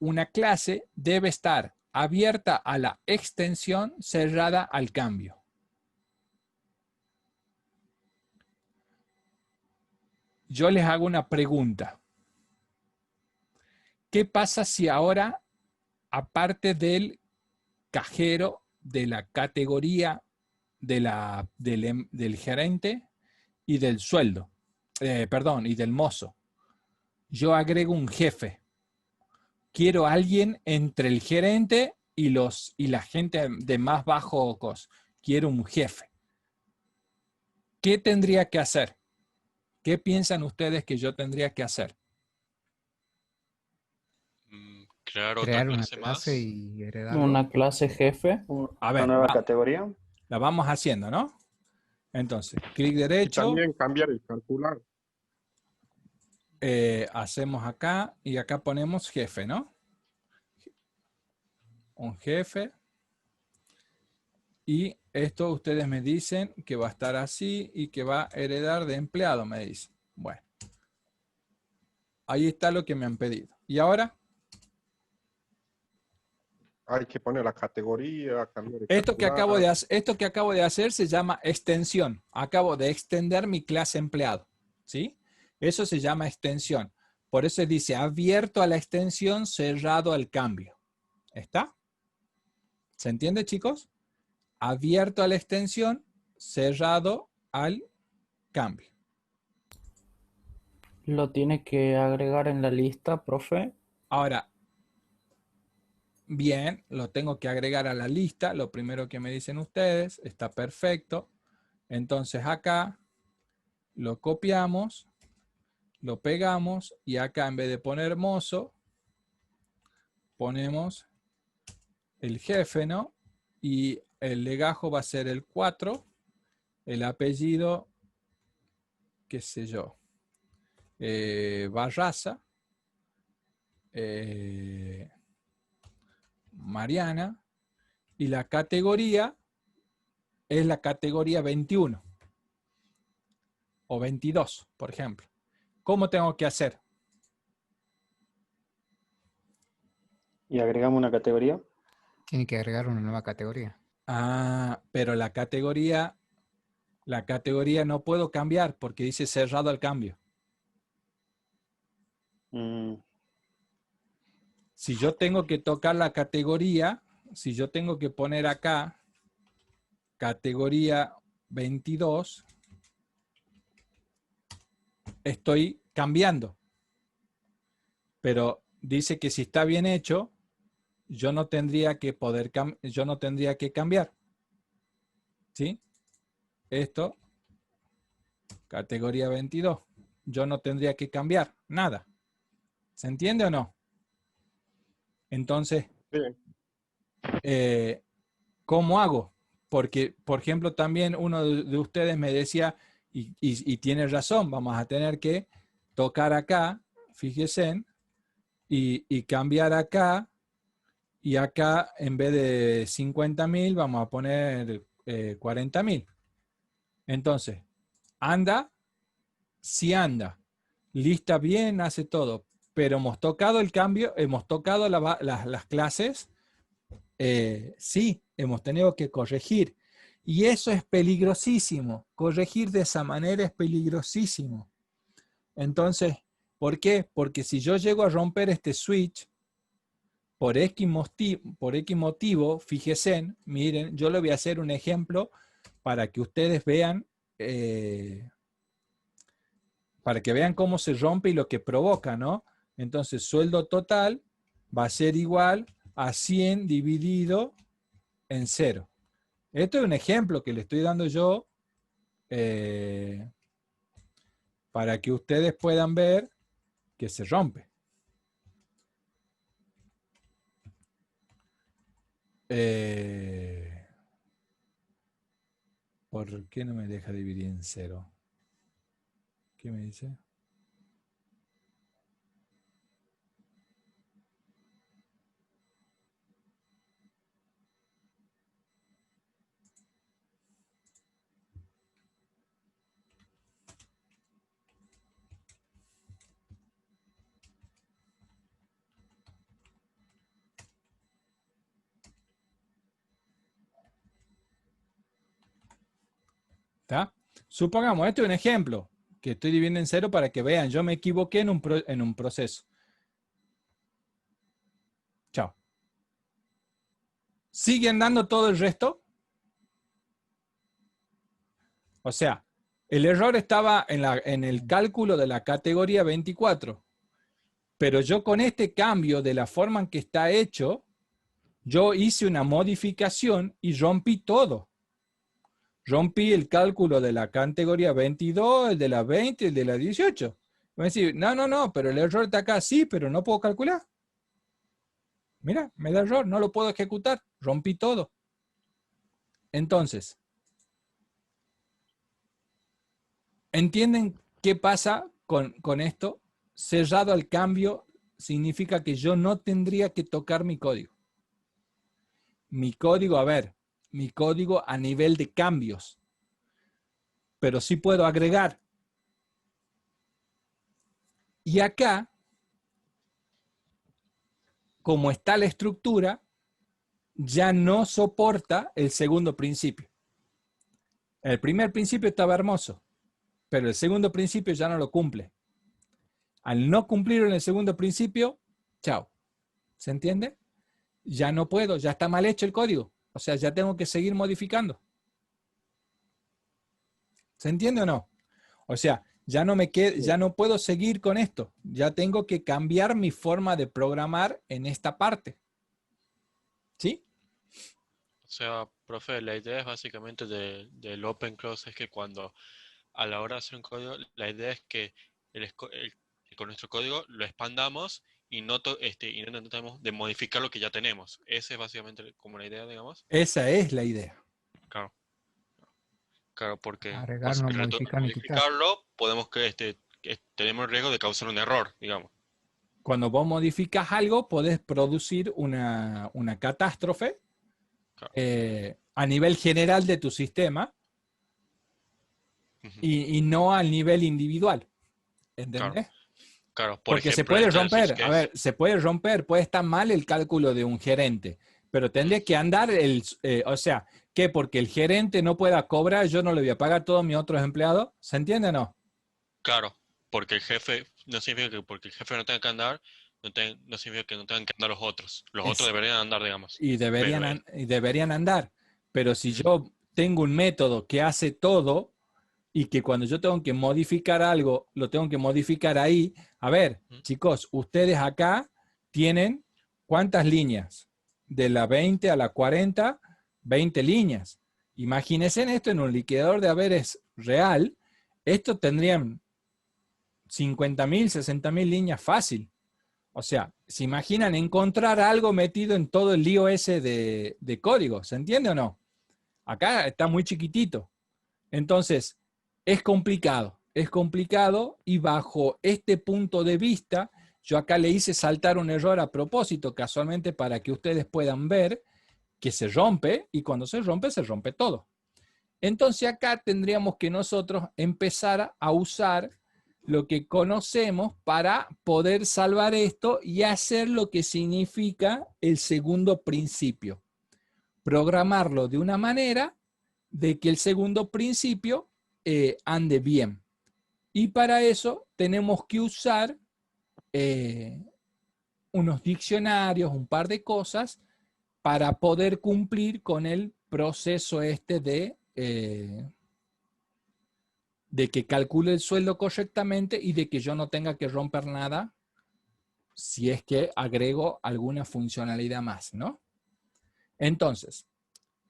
una clase debe estar abierta a la extensión, cerrada al cambio. Yo les hago una pregunta. ¿Qué pasa si ahora, aparte del cajero, de la categoría del gerente y del sueldo, y del mozo, yo agrego un jefe? Quiero a alguien entre el gerente y la gente de más bajo costo. Quiero un jefe. ¿Qué tendría que hacer? ¿Qué piensan ustedes que yo tendría que hacer? Crear otra Crear una clase clase más. y heredarlo. Una clase jefe. A Una ver, nueva categoría. la vamos haciendo, ¿no? Entonces, clic Y derecho, también cambiar el calcular. hacemos acá y acá ponemos jefe, ¿no? Un jefe. Y esto ustedes me dicen que va a estar así y que va a heredar de empleado, me dicen. Bueno. Ahí está lo que me han pedido. ¿Y ahora? Hay que poner la categoría, cambiar el Esto que calcular. acabo de hacer se llama extensión. Acabo de extender mi clase empleado. ¿Sí? Eso se llama extensión. Por eso dice abierto a la extensión, cerrado al cambio. ¿Está? ¿Se entiende, chicos? Abierto a la extensión, cerrado al cambio. Lo tiene que agregar en la lista, profe. Ahora, bien, lo tengo que agregar a la lista. Lo primero que me dicen ustedes, está perfecto. Entonces acá lo copiamos, lo pegamos y acá en vez de poner mozo, ponemos el jefe, ¿no? Y el legajo va a ser el 4, el apellido, qué sé yo, Barraza, Mariana, y la categoría es la categoría 21 o 22, por ejemplo. ¿Cómo tengo que hacer? Y agregamos una categoría. Tiene que agregar una nueva categoría. Ah, pero la categoría no puedo cambiar porque dice cerrado al cambio. Si yo tengo que tocar la categoría, si yo tengo que poner acá categoría 22, estoy cambiando. Pero dice que si está bien hecho, yo no tendría que cambiar. ¿Sí? Esto, categoría 22. Yo no tendría que cambiar nada. ¿Se entiende o no? Entonces, ¿cómo hago? Porque, por ejemplo, también uno de ustedes me decía, y tiene razón, vamos a tener que tocar acá, fíjense, y cambiar acá, y acá en vez de 50.000 vamos a poner 40.000. Entonces, anda, sí anda, lista bien, hace todo, pero hemos tocado el cambio, hemos tocado las clases, sí, hemos tenido que corregir. Y eso es peligrosísimo. Corregir de esa manera es peligrosísimo. Entonces, ¿por qué? Porque si yo llego a romper este switch, por X motivo, fíjense, miren, yo le voy a hacer un ejemplo para que ustedes vean, para que vean cómo se rompe y lo que provoca, ¿no? Entonces, sueldo total va a ser igual a 100 dividido en 0. Esto es un ejemplo que le estoy dando yo para que ustedes puedan ver que se rompe. ¿Por qué no me deja dividir en 0? ¿Qué me dice? ¿Está? Supongamos, este es un ejemplo que estoy dividiendo en 0 para que vean, yo me equivoqué en un proceso. Chao. ¿Siguen dando todo el resto? O sea, el error estaba en el cálculo de la categoría 24. Pero yo con este cambio de la forma en que está hecho, yo hice una modificación y rompí todo. Rompí el cálculo de la categoría 22, el de la 20, el de la 18. Me decir, no, pero el error está acá, sí, pero no puedo calcular. Mira, me da error, no lo puedo ejecutar, rompí todo. Entonces, ¿entienden qué pasa con esto? Cerrado al cambio significa que yo no tendría que tocar mi código. Mi código, a ver, mi código a nivel de cambios. Pero sí puedo agregar. Y acá, como está la estructura, ya no soporta el segundo principio. El primer principio estaba hermoso, pero el segundo principio ya no lo cumple. Al no cumplir en el segundo principio, chao. ¿Se entiende? Ya no puedo, ya está mal hecho el código. O sea, ya tengo que seguir modificando. ¿Se entiende o no? O sea, ya no puedo seguir con esto. Ya tengo que cambiar mi forma de programar en esta parte. ¿Sí? O sea, profe, la idea es básicamente del open close es que cuando a la hora de hacer un código, la idea es que con nuestro código lo expandamos y y no tratamos de modificar lo que ya tenemos. Esa es básicamente como la idea, digamos. Esa es la idea. Claro. Claro, porque Agregar, no modificar ni quitar. modificarlo, podemos que tenemos el riesgo de causar un error, digamos. Cuando vos modificas algo, podés producir una catástrofe a nivel general de tu sistema y no al nivel individual. ¿Entendés? Claro, porque ejemplo, se puede esto decís romper, que a ver, se puede romper, puede estar mal el cálculo de un gerente, pero tendría que andar o sea, que porque el gerente no pueda cobrar, yo no le voy a pagar a todos mis otros empleados, ¿se entiende o no? Claro, porque el jefe, no significa que porque el jefe no tenga que andar, no significa que no tengan que andar los otros. Los otros deberían andar, digamos. Y deberían andar, pero si Ujú. yo tengo un método que hace todo, y que cuando yo tengo que modificar algo, lo tengo que modificar ahí. A ver, chicos, ustedes acá tienen ¿cuántas líneas? De la 20 a la 40, 20 líneas. Imagínense en esto en un liquidador de haberes real, esto tendrían 50.000, 60.000 líneas fácil. O sea, ¿se imaginan encontrar algo metido en todo el lío ese de código? ¿Se entiende o no? Acá está muy chiquitito. Entonces, es complicado y bajo este punto de vista, yo acá le hice saltar un error a propósito, casualmente para que ustedes puedan ver que se rompe y cuando se rompe todo. Entonces acá tendríamos que nosotros empezar a usar lo que conocemos para poder salvar esto y hacer lo que significa el segundo principio. Programarlo de una manera de que el segundo principio ande bien. Y para eso tenemos que usar unos diccionarios, un par de cosas, para poder cumplir con el proceso este de que calcule el sueldo correctamente y de que yo no tenga que romper nada si es que agrego alguna funcionalidad más, ¿no? Entonces,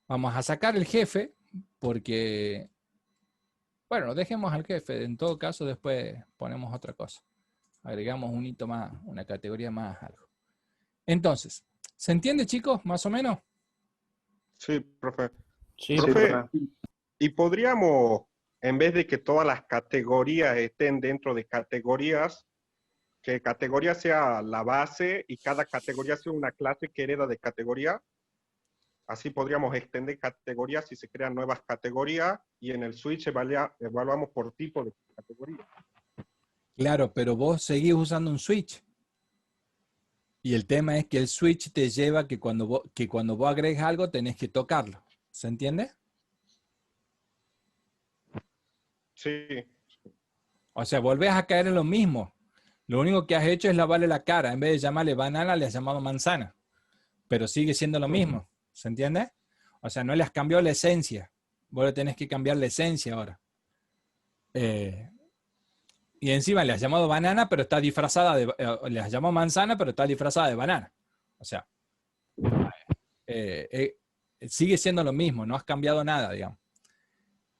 vamos a sacar el jefe porque, bueno, dejemos al jefe. En todo caso, después ponemos otra cosa. Agregamos un hito más, una categoría más, algo. Entonces, ¿se entiende, chicos? ¿Más o menos? Sí, profe. Sí, Profe, y podríamos, en vez de que todas las categorías estén dentro de categorías, que categoría sea la base y cada categoría sea una clase que hereda de categoría. Así podríamos extender categorías si se crean nuevas categorías y en el switch evaluamos por tipo de categoría. Claro, pero vos seguís usando un switch. Y el tema es que el switch te lleva que cuando vos agregues algo tenés que tocarlo. ¿Se entiende? Sí. O sea, volvés a caer en lo mismo. Lo único que has hecho es lavarle la cara. En vez de llamarle banana, le has llamado manzana. Pero sigue siendo lo mismo. ¿Se entiende? O sea, no le has cambiado la esencia. Vos le tenés que cambiar la esencia ahora. Y encima le has llamado banana, pero está disfrazada de... le has llamado manzana, pero está disfrazada de banana. O sea, sigue siendo lo mismo. No has cambiado nada, digamos.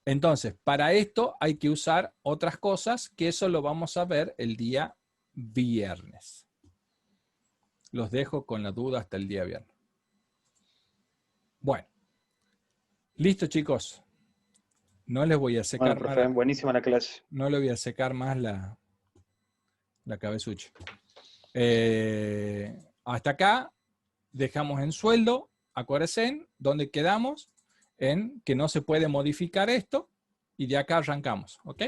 Entonces, para esto hay que usar otras cosas, que eso lo vamos a ver el día viernes. los dejo con la duda hasta el día viernes. Bueno. Listo, chicos. No les voy a secar Bueno, profe, más. buenísima la clase. No le voy a secar más la cabezucha. Hasta acá dejamos en sueldo. Acuérdense dónde quedamos, en que no se puede modificar esto, y de acá arrancamos, ¿ok?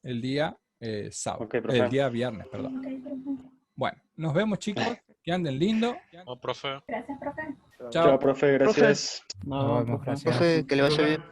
El día sábado. Ok, profe. El día viernes, perdón. Bueno, nos vemos, chicos. Que anden lindo. No, profe. Gracias, profe. Chao. Chao, profe, gracias. Nos vemos, gracias. Profe, que le vaya bien.